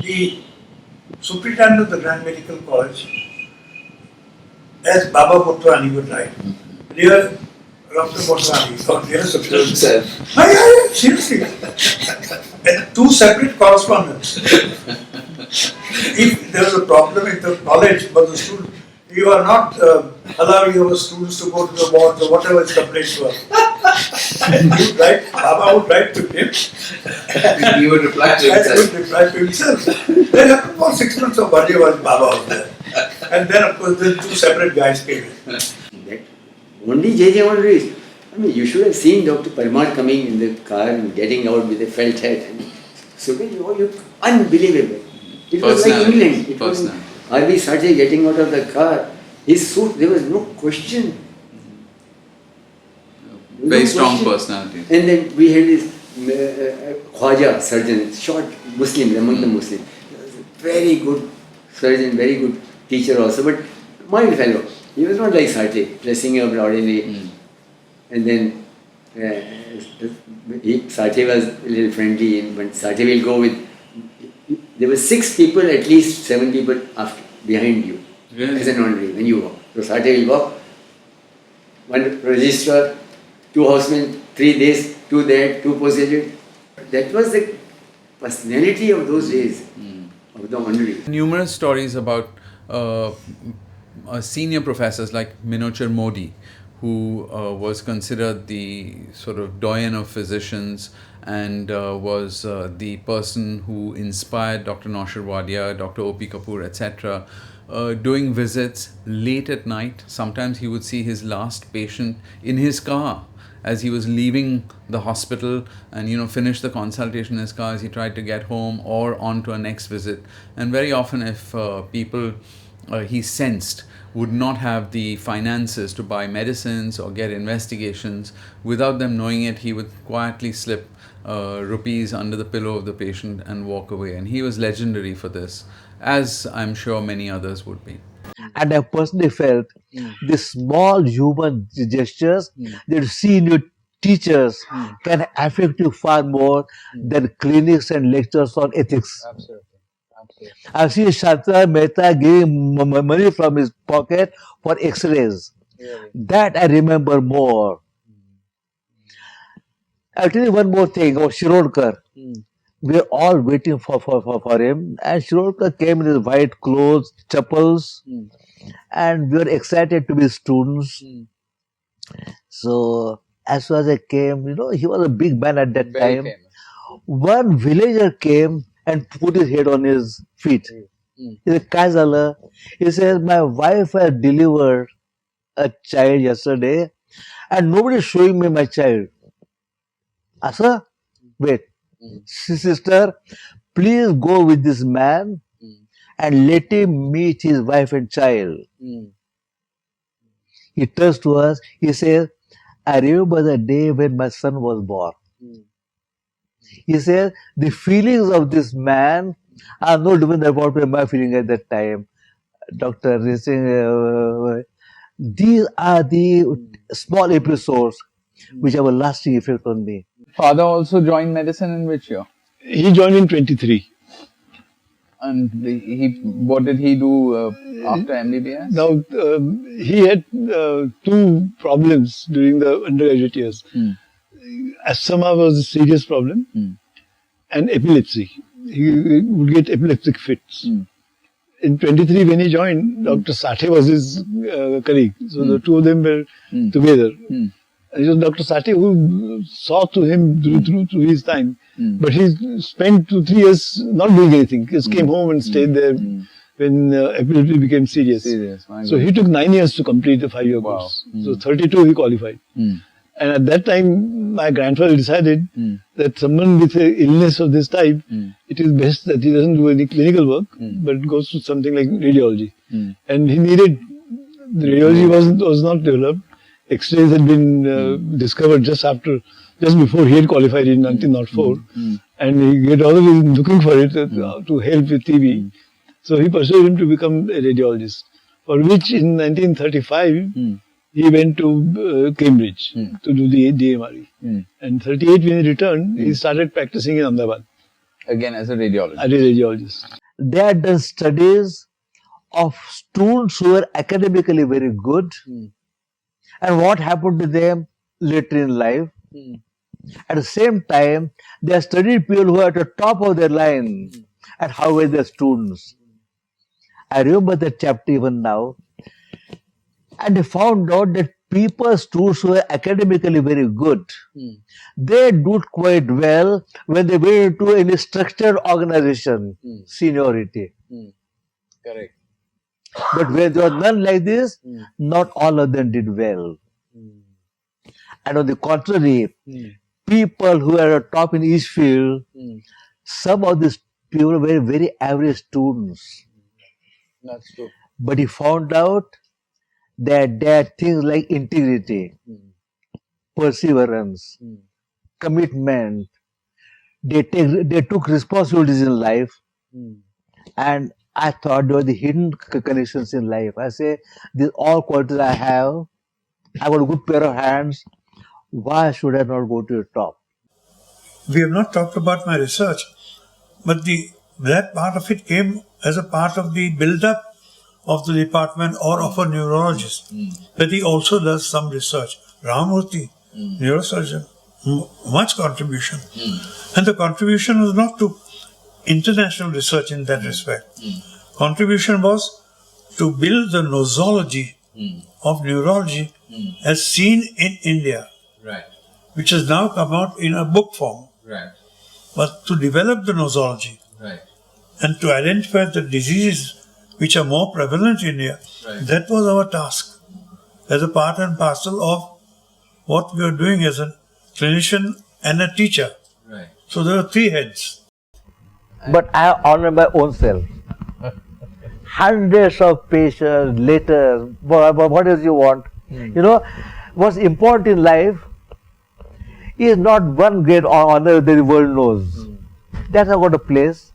the superintendent of the Grand Medical College as Baba Motwani would write. Dear Dr. Motwani, or dear superintendent. Yeah, seriously. And two separate correspondents. If there was a problem in the college, but the student, you are not allowing your students to go to the wards or whatever his complaints were. And Baba would write to him. He would reply to himself. He would reply to himself. Then happened for 6 months of Pandya was Baba was there. And then of course the two separate guys came in. That only J.J. honoraries. I mean, you should have seen Dr. Parmar coming in the car and getting out with a felt hat. And so unbelievable. It was like England. It was R.V. Satya getting out of the car. His suit, there was no question. Very strong personality. And then we had this Khwaja surgeon, short Muslim, among the Muslims. He was a very good surgeon, very good teacher also, but mild fellow. He was not like Satya, dressing up loudly. And then Satya was a little friendly, but Satya will go with. There were 6 people, at least 7 people behind you, as an honorary when you walk. So Satya will walk, 1 registrar, 2 housemen, 3 days, 2 there, 2 post-graduate. That was the personality of those days, of the honorary. Numerous stories about senior professors like Minochar Modi, who was considered the sort of doyen of physicians and was the person who inspired Dr. Noshir Wadia, Dr. O.P. Kapoor, etc. Doing visits late at night. Sometimes he would see his last patient in his car as he was leaving the hospital and finish the consultation in his car as he tried to get home or on to a next visit. And very often if people he sensed would not have the finances to buy medicines or get investigations, without them knowing it, he would quietly slip rupees under the pillow of the patient and walk away. And he was legendary for this, as I'm sure many others would be. And I personally felt the small human gestures that senior teachers can affect you far more than clinics and lectures on ethics. Absolutely. I've seen Shanta Mehta giving money from his pocket for x-rays. Really? That I remember more. I'll tell you one more thing about Shirodkar. We were all waiting for him, and Shirodkar came in his white clothes, chappals, and we were excited to be students. So as soon as I came, he was a big man at that time. Famous. One villager came and put his head on his feet. He said, "Kai zala?" He says, "My wife has delivered a child yesterday and nobody is showing me my child." Asa, wait. Sister, please go with this man and let him meet his wife and child. He turns to us, he says, "I remember the day when my son was born." He says, "The feelings of this man are no different than what were my feeling at that time." Doctor, These are the small episodes which have a lasting effect on me. Father also joined medicine in which year? He joined in 23. And what did he do after MBBS? Now, he had two problems during the undergraduate years. Asthma was a serious problem, and epilepsy. He would get epileptic fits. In 23, when he joined, Dr. Sathe was his colleague. So the two of them were together. It was Dr. Sathe who saw to him through his time. But he spent 2-3 years not doing anything. He just came home and stayed there when epilepsy became serious. So he took 9 years to complete the 5-year course. So 32 he qualified. And at that time, my grandfather decided that someone with an illness of this type, it is best that he doesn't do any clinical work, but goes to something like radiology. And he needed, the radiology was not developed. X-rays had been discovered just before he had qualified in 1904. And he had always been looking for it to help with TB. So he persuaded him to become a radiologist, for which in 1935, he went to Cambridge to do the DMRE. And 38, when he returned, he started practicing in Ahmedabad. Again as a radiologist. As a radiologist. They had done studies of students who were academically very good and what happened to them later in life. At the same time, they have studied people who are at the top of their line and how were their students. I remember that chapter even now. And they found out that students who were academically very good, they do quite well when they went into any structured organization, seniority. Correct. But when there was none like this, not all of them did well. And on the contrary, people who are at top in each field, some of these people were very average students. That's true. But he found out that there are things like integrity, perseverance, commitment. They took responsibilities in life, and I thought there were the hidden connections in life. I say, these all qualities I have. I got a good pair of hands. Why should I not go to the top? We have not talked about my research, but that part of it came as a part of the build-up of the department or of a neurologist. But he also does some research. Ramurthy, neurosurgeon, much contribution. And the contribution was not to international research in that respect. Contribution was to build the nosology of neurology as seen in India, which has now come out in a book form. But to develop the nosology and to identify the diseases which are more prevalent in India, that was our task as a part and parcel of what we were doing as a clinician and a teacher. So there were 3 heads. But I honor my own self. Hundreds of patients, letters, what else you want? You know, what's important in life is not one great honor that the world knows. That's not got a place.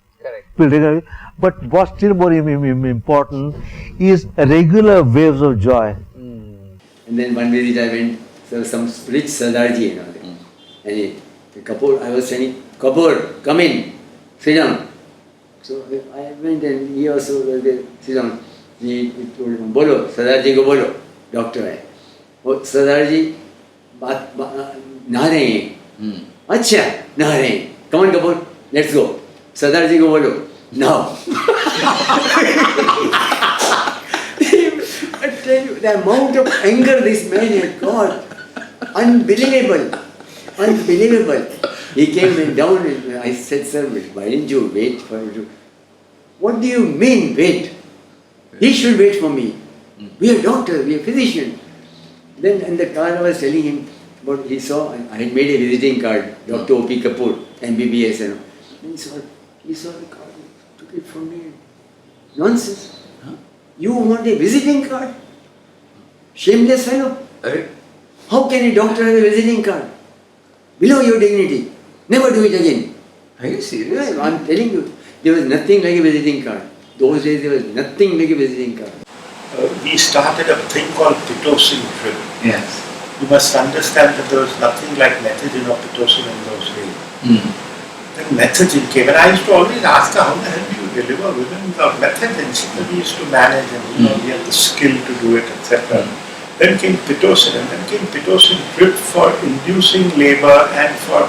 Correct. But what's still more important is regular waves of joy. And then one visit I went, there was some rich Sardarji and all that. And Kapoor, I was saying, Kapoor, come in, sit down. So I went and he also was there, sit down. He told him, Bolo, Sardarji ko bolo, doctor hai. Oh, Sardarji, नहा रहे हैं. अच्छा, नहा रहे हैं. Come on Kapoor, let's go. Sardarji ko bolo. Now. I tell you, the amount of anger this man had got, unbelievable. He came down and I said, sir, why didn't you wait for him to... What do you mean, wait? He should wait for me. We are doctors, we are physicians. Then in the car I was telling him what he saw. I had made a visiting card, Dr. O.P. Kapoor, MBBS and all. And he saw the card, he took it from me. Nonsense. Huh? You want a visiting card? Shameless fellow. How can a doctor have a visiting card? Below your dignity. Never do it again. Are you serious? I am telling you, there was nothing like a visiting card. Those days there was nothing like a visiting card. he started a thing called Pitocin drip. Yes. You must understand that there was nothing like Methogen or Pitocin in those days. Then Methogen came, and I used to always ask her, how the hell do you deliver women without Methogen? She said, we used to manage, and we had the skill to do it, etc. Then came Pitocin, and then came Pitocin drip for inducing labor and for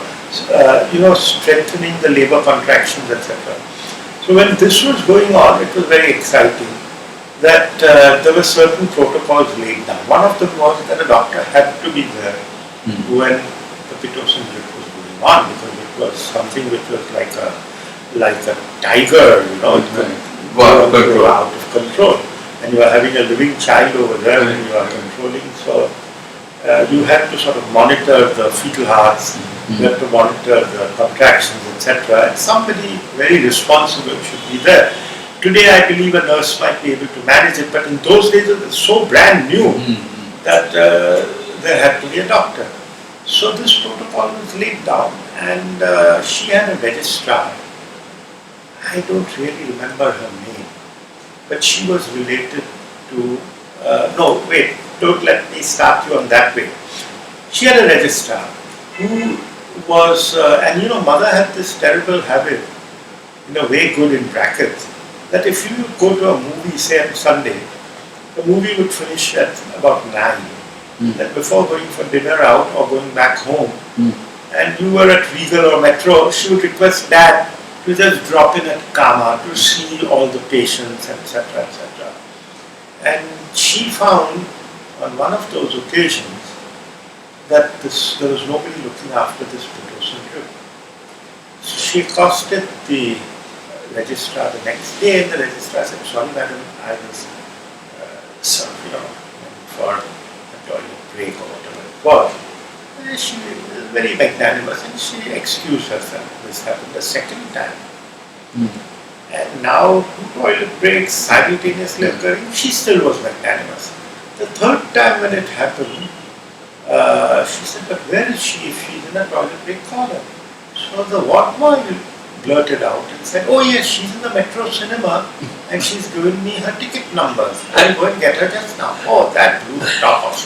strengthening the labor contractions, etc. So when this was going on, it was very exciting that there were certain protocols laid down. One of them was that a doctor had to be there when the Pitocin drip was going on, because it was something which was like a tiger, it could go out of control. And you are having a living child over there and you are controlling. So you have to sort of monitor the fetal hearts, you have to monitor the contractions, etc. And somebody very responsible should be there. Today I believe a nurse might be able to manage it, but in those days it was so brand new that there had to be a doctor. So this protocol was laid down, and she had a registrar. I don't really remember her name, but she was related to, no, wait, don't let me start you on that way. She had a registrar who was, mother had this terrible habit, in a way good in brackets, that if you go to a movie, say on Sunday, the movie would finish at about 9. Then before going for dinner out or going back home, and you were at Regal or Metro, she would request Dad to just drop in at Kama to see all the patients, etc., etc. And she found on one of those occasions that there was nobody looking after this Pitocin drip. So she accosted the registrar the next day, and the registrar said, sorry madam, I was for a toilet break or whatever it was. And she was very magnanimous and she excused herself. This happened the second time. And now 2 toilet breaks simultaneously occurring, she still was magnanimous. The third time when it happened, she said, but where is she? If she's in a toilet break, call her. So the ward boy blurted out and said, oh yes, she's in the Metro Cinema and she's given me her ticket numbers. I'll go and get her just now. Oh, that blew the top off.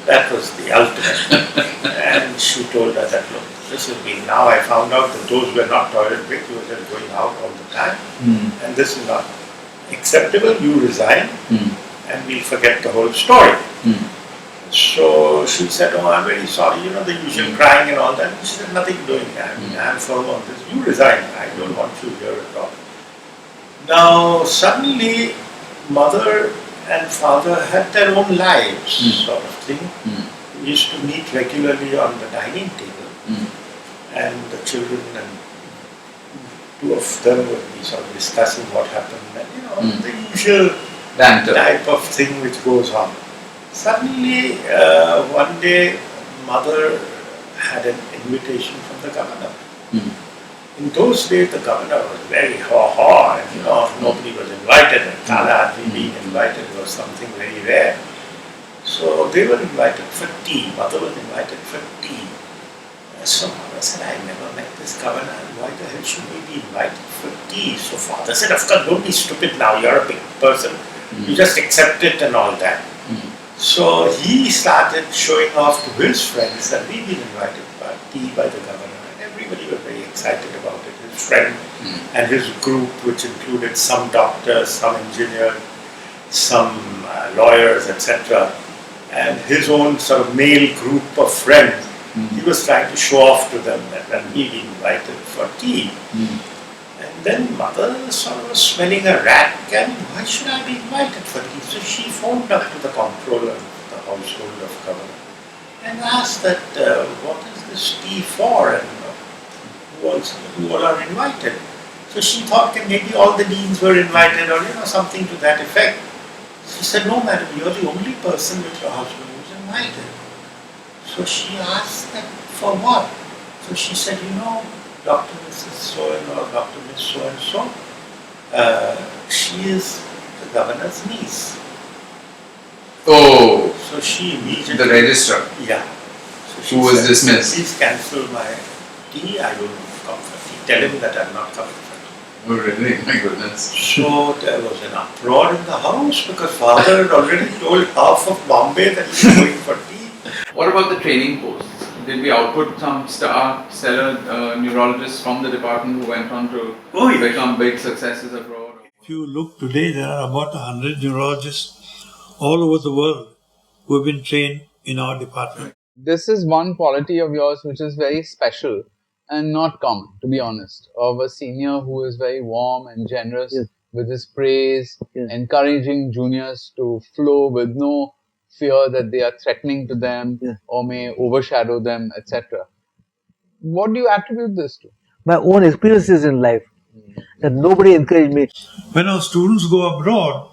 That was the ultimate. And she told her that, look, this has been, now I found out that those were not toilet breaks, you were just going out all the time. And this is not acceptable, you resign and we'll forget the whole story. So she said, oh, I'm very sorry, the usual crying and all that. She said, nothing doing. I'm firm on this. You resign. I don't want you here at all. Now, suddenly, mother and father had their own lives, sort of thing. We used to meet regularly on the dining table. And the children and 2 of them would be sort of discussing what happened. And, the usual type of thing which goes on. Suddenly, one day, mother had an invitation from the governor. In those days, the governor was very haw-haw, and nobody was invited, and Kala being invited was something very rare. So they were invited for tea. Mother was invited for tea. So mother said, I never met this governor, and why the hell should we be invited for tea? So father said, of course, don't be stupid now, you're a big person. You just accept it and all that. So he started showing off to his friends that we've been invited for tea by the governor, and everybody was very excited about it. His friend and his group, which included some doctors, some engineers, some lawyers, etc., and his own sort of male group of friends, he was trying to show off to them that we've been invited for tea. And then mother sort of was smelling a rat, and why should I be invited for tea? So she phoned up to the comptroller of the household of governor and asked that, what is this tea for, and who all are invited? So she thought that maybe all the deans were invited, or something to that effect. She said, no madam, you're the only person with your husband who's invited. So she asked that, for what? So she said, Dr. Mrs. So-and-so, Dr. Miss So-and-so, she is the governor's niece. Oh. So she immediately... The registrar? Yeah. So she who was said, dismissed? Please cancel my tea, I don't come for tea. Tell him that I'm not coming for tea. Oh, really? My goodness. So there was an uproar in the house because father had already told half of Bombay that he was going for tea. What about the training posts? Did we output some stellar neurologists from the department who went on to become big successes abroad? If you look today, there are about 100 neurologists all over the world who have been trained in our department. This is one quality of yours which is very special and not common, to be honest, of a senior who is very warm and generous with his praise, encouraging juniors to flow with no fear that they are threatening to them or may overshadow them, etc. What do you attribute this to? My own experiences in life, that nobody encouraged me. When our students go abroad,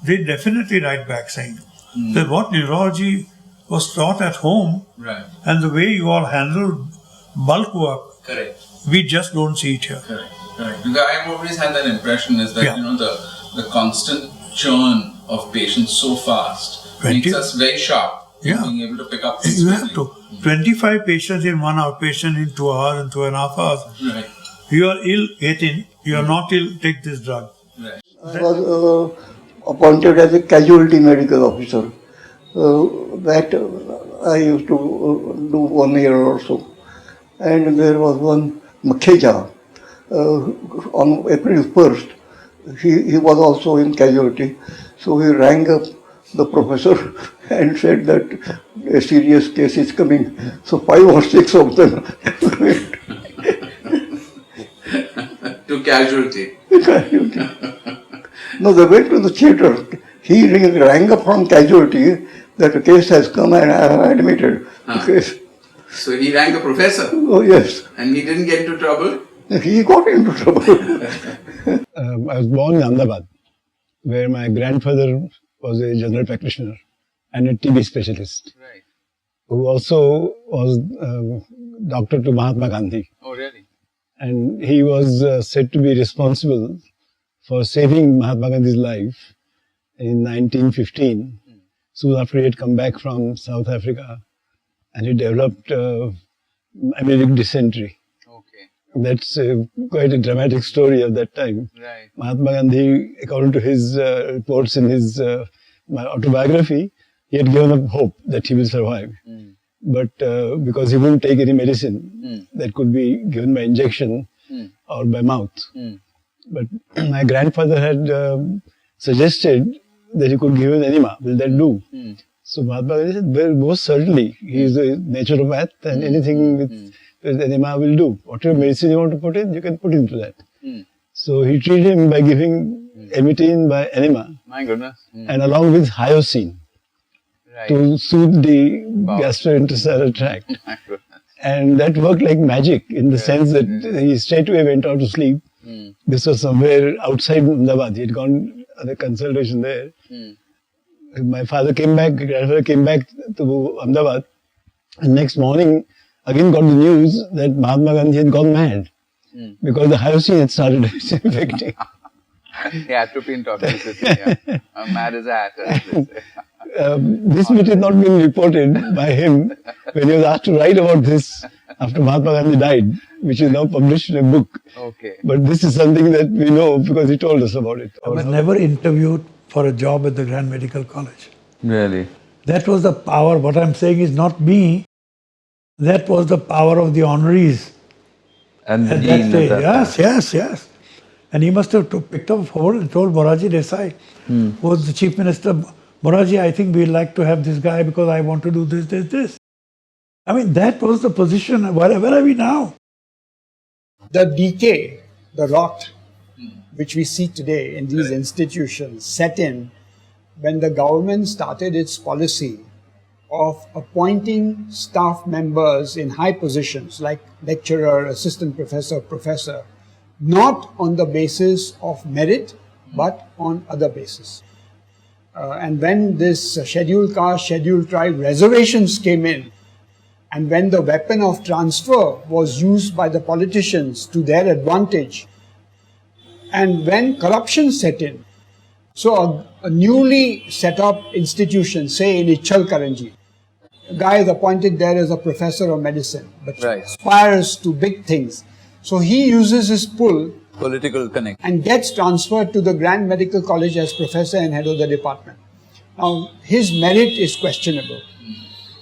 they definitely write back saying that what neurology was taught at home and the way you all handled bulk work, we just don't see it here. Because I've always had that impression is that the constant churn of patients so fast makes us very sharp in being able to pick up things. You have to. 25 patients in one outpatient in 2 hours and 2.5 hours. You are ill, get in. You are not ill, take this drug. I was appointed as a casualty medical officer. That I used to do 1 year or so. And there was one Makka on April 1st. He was also in casualty. So he rang up the professor and said that a serious case is coming. So 5 or 6 of them to casualty. No, they went to the theatre. He rang up from casualty that a case has come and I have admitted the case. So he rang the professor? Oh, yes. And he didn't get into trouble? He got into trouble. I was born in Ahmedabad, where my grandfather was a general practitioner and a TB specialist, who also was doctor to Mahatma Gandhi. Oh, really? And he was said to be responsible for saving Mahatma Gandhi's life in 1915, soon after he had come back from South Africa, and he developed amyloid dysentery. That's quite a dramatic story of that time. Mahatma Gandhi, according to his reports in his my autobiography, he had given up hope that he will survive. But because he wouldn't take any medicine that could be given by injection or by mouth. But my grandfather had suggested that he could give an enema. Will that do? So Mahatma Gandhi said, well, most certainly. He is a naturopath and anything with enema will do. Whatever medicine you want to put in, you can put into that. So he treated him by giving emetine by enema. My goodness. And along with hyoscine to soothe the gastrointestinal tract. And that worked like magic in the sense that he straight away went out to sleep. This was somewhere outside Ahmedabad. He had gone on a consultation there. My grandfather came back to Ahmedabad, and next morning again got the news that Mahatma Gandhi had gone mad because the hyoscine had started infecting. He had to be in toxicity. Mad as a hatter. This bit has not been reported by him when he was asked to write about this after Mahatma Gandhi died, which is now published in a book. But this is something that we know because he told us about it. I was never interviewed for a job at the Grand Medical College. Really? That was the power. What I'm saying is not me. That was the power of the honoraries. And at that stage. Yes. And he must have picked up a phone and told Moraji Desai, who was the chief minister, Moraji, I think we'd like to have this guy because I want to do this. I mean, that was the position. Where are we now? The decay, the rot, which we see today in these institutions set in when the government started its policy of appointing staff members in high positions like lecturer, assistant professor, professor, not on the basis of merit, but on other basis. And when this scheduled caste, scheduled tribe reservations came in, and when the weapon of transfer was used by the politicians to their advantage, and when corruption set in, so a newly set up institution, say in Ichhal Karanji, a guy is appointed there as a professor of medicine, but aspires to big things. So he uses his pull political connection. And gets transferred to the Grand Medical College as professor and head of the department. Now, his merit is questionable.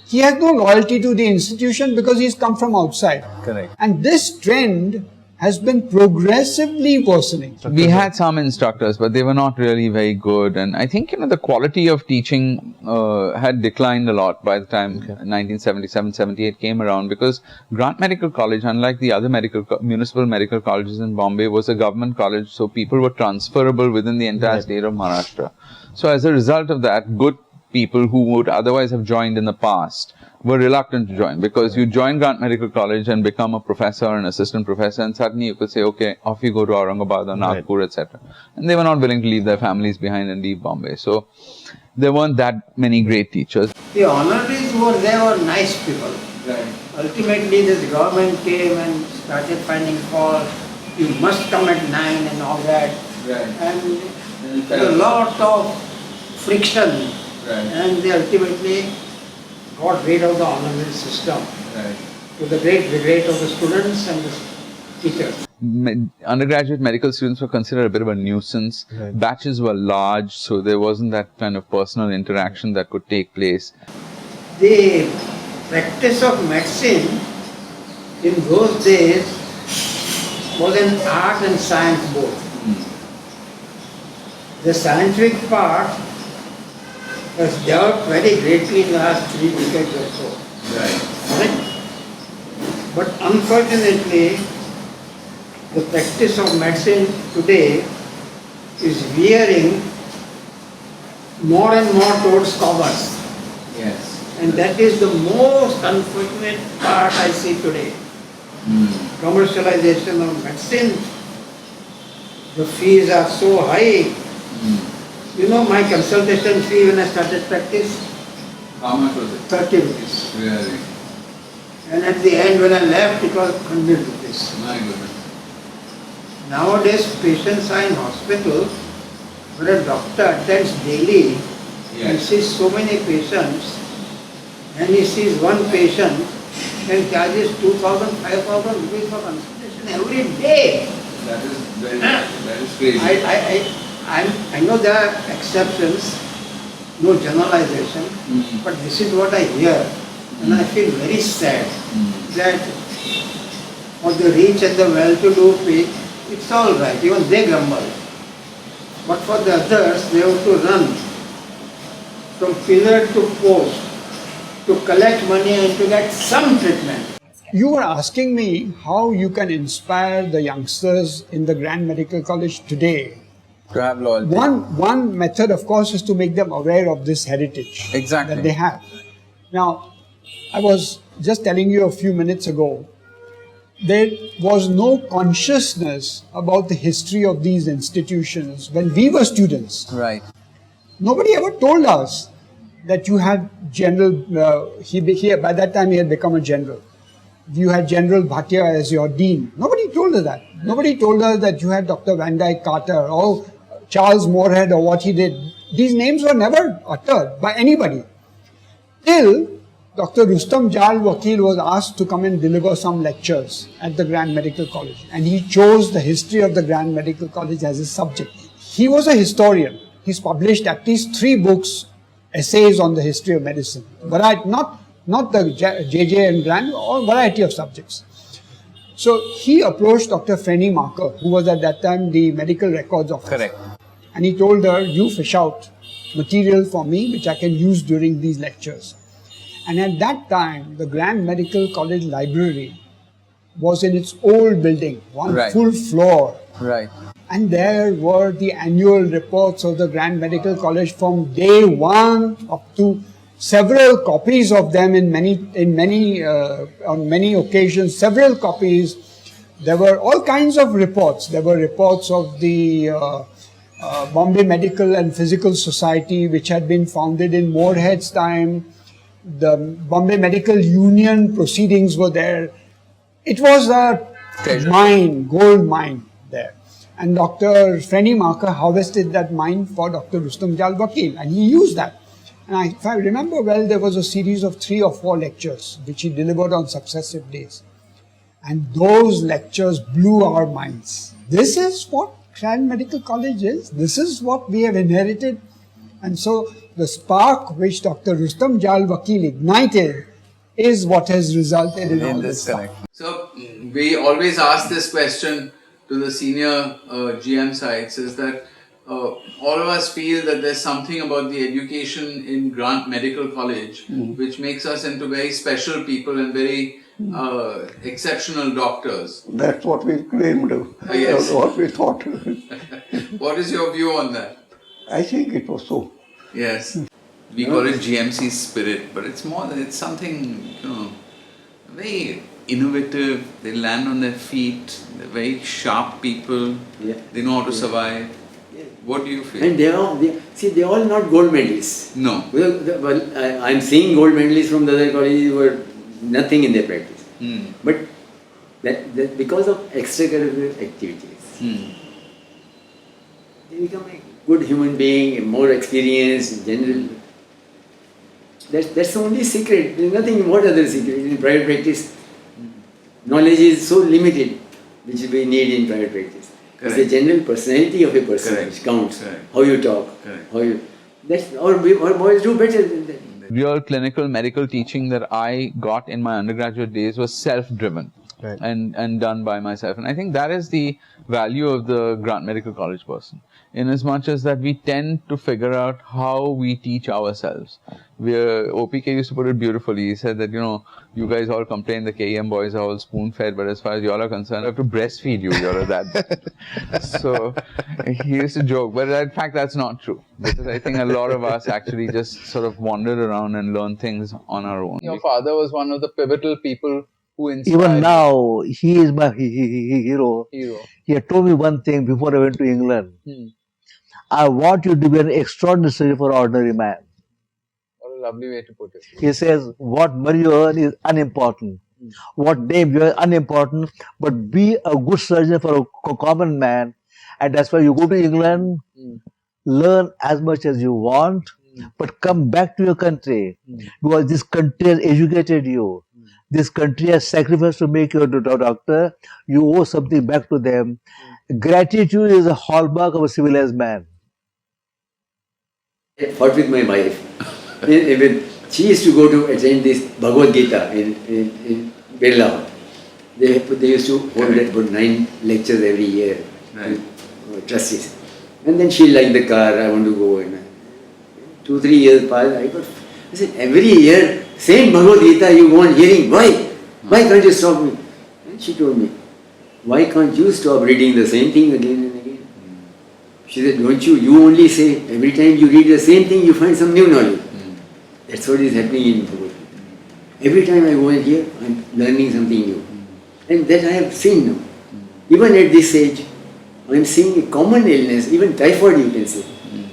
He has no loyalty to the institution because he's come from outside. Correct. And this trend has been progressively worsening. We had some instructors, but they were not really very good. And I think, the quality of teaching had declined a lot by the time 1977-78 came around, because Grant Medical College, unlike the other municipal medical colleges in Bombay, was a government college, so people were transferable within the entire state of Maharashtra. So as a result of that, good people who would otherwise have joined in the past were reluctant to join, because you join Grant Medical College and become a professor or an assistant professor, and suddenly you could say, okay, off you go to Aurangabad or Nagpur, etc. And they were not willing to leave their families behind and leave Bombay. So there weren't that many great teachers. The honoraries who were there were nice people. Right. Ultimately, this government came and started finding fault. You must come at 9 and all that. Right. And there was a lot of friction. Right. And they ultimately got rid of the honorary system, Right. to the great regret of the students and the teachers. Undergraduate medical students were considered a bit of a nuisance. Right. Batches were large, so there wasn't that kind of personal interaction that could take place. The practice of medicine in those days was an art and science both. The scientific part has developed very greatly in the last 3 decades or so. Right. But unfortunately, the practice of medicine today is veering more and more towards commerce. Yes. And that is the most unfortunate part I see today. Commercialization of medicine. The fees are so high. You know my consultation fee when I started practice? How much was it? 30 rupees. Really? And at the end when I left it was 100 rupees. My goodness. Nowadays patients are in hospital, but a doctor attends daily and sees so many patients, and he sees one patient and charges 2,000, 5,000 rupees for consultation every day. That is very, that is crazy. I know there are exceptions, no generalization, but this is what I hear, and I feel very sad that for the rich and the well-to-do, it's all right, even they grumble. But for the others, they have to run from pillar to post to collect money and to get some treatment. You were asking me how you can inspire the youngsters in the Grand Medical College today. To have loyalty. One method, of course, is to make them aware of this heritage Exactly. that they have. Now, I was just telling you a few minutes ago, there was no consciousness about the history of these institutions when we were students. Right. Nobody ever told us that you had General, by that time he had become a general. You had General Bhatia as your dean. Nobody told us that. Nobody told us that you had Dr. Van Dyke Carter or Charles Moorhead or what he did. These names were never uttered by anybody. Till Dr. Rustam Jal Vakil was asked to come and deliver some lectures at the Grand Medical College, and he chose the history of the Grand Medical College as his subject. He was a historian. He's published at least 3 books, essays on the history of medicine. Variety, not the JJ and Grand, or variety of subjects. So he approached Dr. Frenny Maka, who was at that time the medical records officer. Correct. And he told her, you fish out material for me which I can use during these lectures. And at that time, the Grand Medical College library was in its old building, one full floor. Right. And there were the annual reports of the Grand Medical College from day 1 up to several copies of them on many occasions, several copies. There were all kinds of reports. There were reports of the Bombay Medical and Physical Society, which had been founded in Moorhead's time. The Bombay Medical Union proceedings were there. It was a mine, gold mine there. And Dr. Frenny Maka harvested that mine for Dr. Rustam Jal Vakil, and he used that. And if I remember well, there was a series of 3 or 4 lectures which he delivered on successive days. And those lectures blew our minds. This is what Grand Medical College is. This is what we have inherited. And so the spark which Dr. Rustam Jal Vakil ignited is what has resulted in all this stuff. So we always ask this question to the senior GMCites, is that all of us feel that there's something about the education in Grant Medical College which makes us into very special people and very exceptional doctors. That's what we claimed, Yes. what we thought. What is your view on that? I think it was so. Yes. We call it GMC spirit, but it's more than, it's something, very innovative. They land on their feet, they're very sharp people, they know how to survive. Yeah. What do you feel? And they're all not gold medalists. No. Well, I'm seeing gold medalists from the other colleges who were nothing in their practice. But that because of extracurricular activities, they become a good human being, more experienced in general. That's the only secret. There's nothing more other secret. In private practice, knowledge is so limited, which we need in private practice. It's the general personality of a person which counts. How you talk, how you. That's our boys do better than that. Real clinical medical teaching that I got in my undergraduate days was self-driven and done by myself. And I think that is the value of the Grant Medical College person. In as much as that we tend to figure out how we teach ourselves. OPK used to put it beautifully. He said that, you guys all complain the KEM boys are all spoon-fed, but as far as you all are concerned, I have to breastfeed you. You're that. So he used to joke, but in fact that's not true. Because I think a lot of us actually just sort of wandered around and learned things on our own. Your father was one of the pivotal people who inspired Even now, he is my hero. He had told me one thing before I went to England. I want you to be an extraordinary surgeon for an ordinary man. What a lovely way to put it. He says, what money you earn is unimportant. What name you earn unimportant, but be a good surgeon for a common man. And that's why you go to England, learn as much as you want, but come back to your country. Because this country has educated you. This country has sacrificed to make you a doctor. You owe something back to them. Gratitude is a hallmark of a civilized man. I fought with my wife. She used to go to attend this Bhagavad Gita in Birla. They used to hold about 9 lectures every year. Trustees. And then she liked the car, I want to go. And 2-3 years passed. I said, every year, same Bhagavad Gita you go on hearing. Why? Why can't you stop me? And she told me, why can't you stop reading the same thing again and again? She said, don't you? You only say, every time you read the same thing, you find some new knowledge. That's what is happening in Bhagavad Gita. Every time I go in here, I'm learning something new. And that I have seen now. Even at this age, I'm seeing a common illness, even typhoid you can say.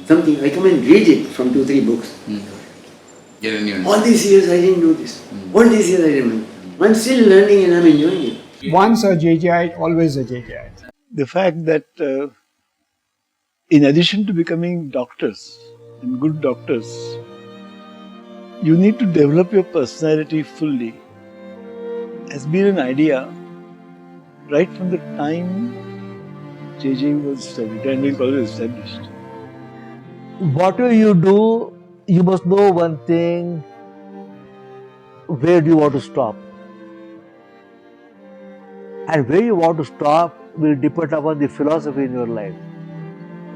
Something, I come and read it from 2-3 books. All these years I didn't know this. All these years I didn't know. I'm still learning and I'm enjoying it. Once a JJite, always a JJite. The fact that in addition to becoming doctors and good doctors, you need to develop your personality fully has been an idea right from the time JJ was established, Grand Medical College was established. Whatever you do, you must know one thing: where do you want to stop? And where you want to stop will depend upon the philosophy in your life.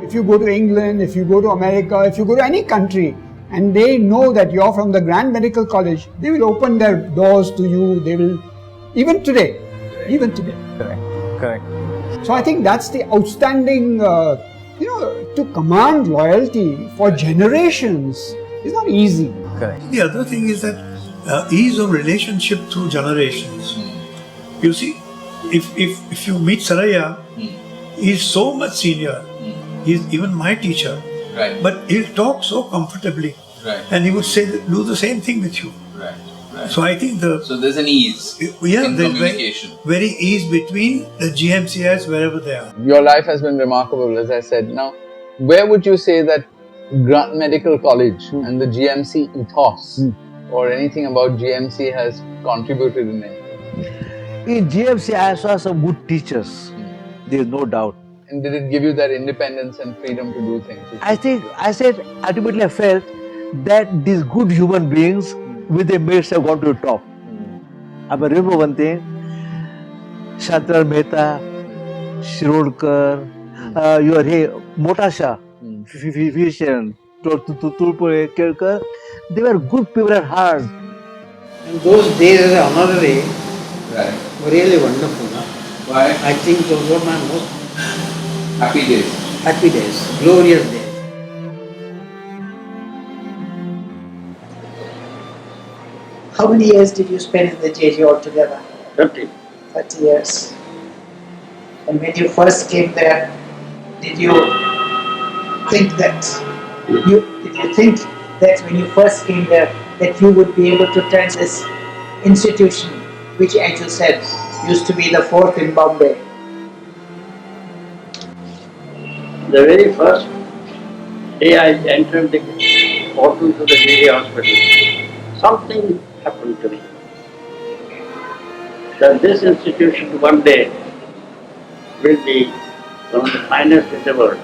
If you go to England, if you go to America, if you go to any country, and they know that you're from the Grand Medical College, they will open their doors to you. They will, even today. Correct. So I think that's the outstanding, to command loyalty for generations is not easy. The other thing is that ease of relationship through generations. You see, if you meet Saraiya, he's so much senior. He's even my teacher. But he'll talk so comfortably. And he would do the same thing with you. So I think so there's an ease in communication. Very ease between the GMCites wherever they are. Your life has been remarkable, as I said. Now, where would you say that Grant Medical College and the GMC ethos or anything about GMC has contributed in it? In GMC, I saw some good teachers. There's no doubt. And did it give you that independence and freedom to do things? Ultimately I felt that these good human beings with their mates have gone to the top. I remember one thing, Shantilal Mehta, Shrikhande, your Motasha, Physician, Tulpure, Kelkar, they were good people at heart. And those days as an honorary were really wonderful. Huh? Why? I think those were my most Happy days. happy days, glorious days. How many years did you spend in the JJ altogether? 30. 30 years. And when you first came there, did you think that when you first came there that you would be able to turn this institution, which as you said used to be the fourth in Bombay? The very first day I entered the portals of the JJ hospital, something happened to me. That this institution one day will be one of the finest in the world.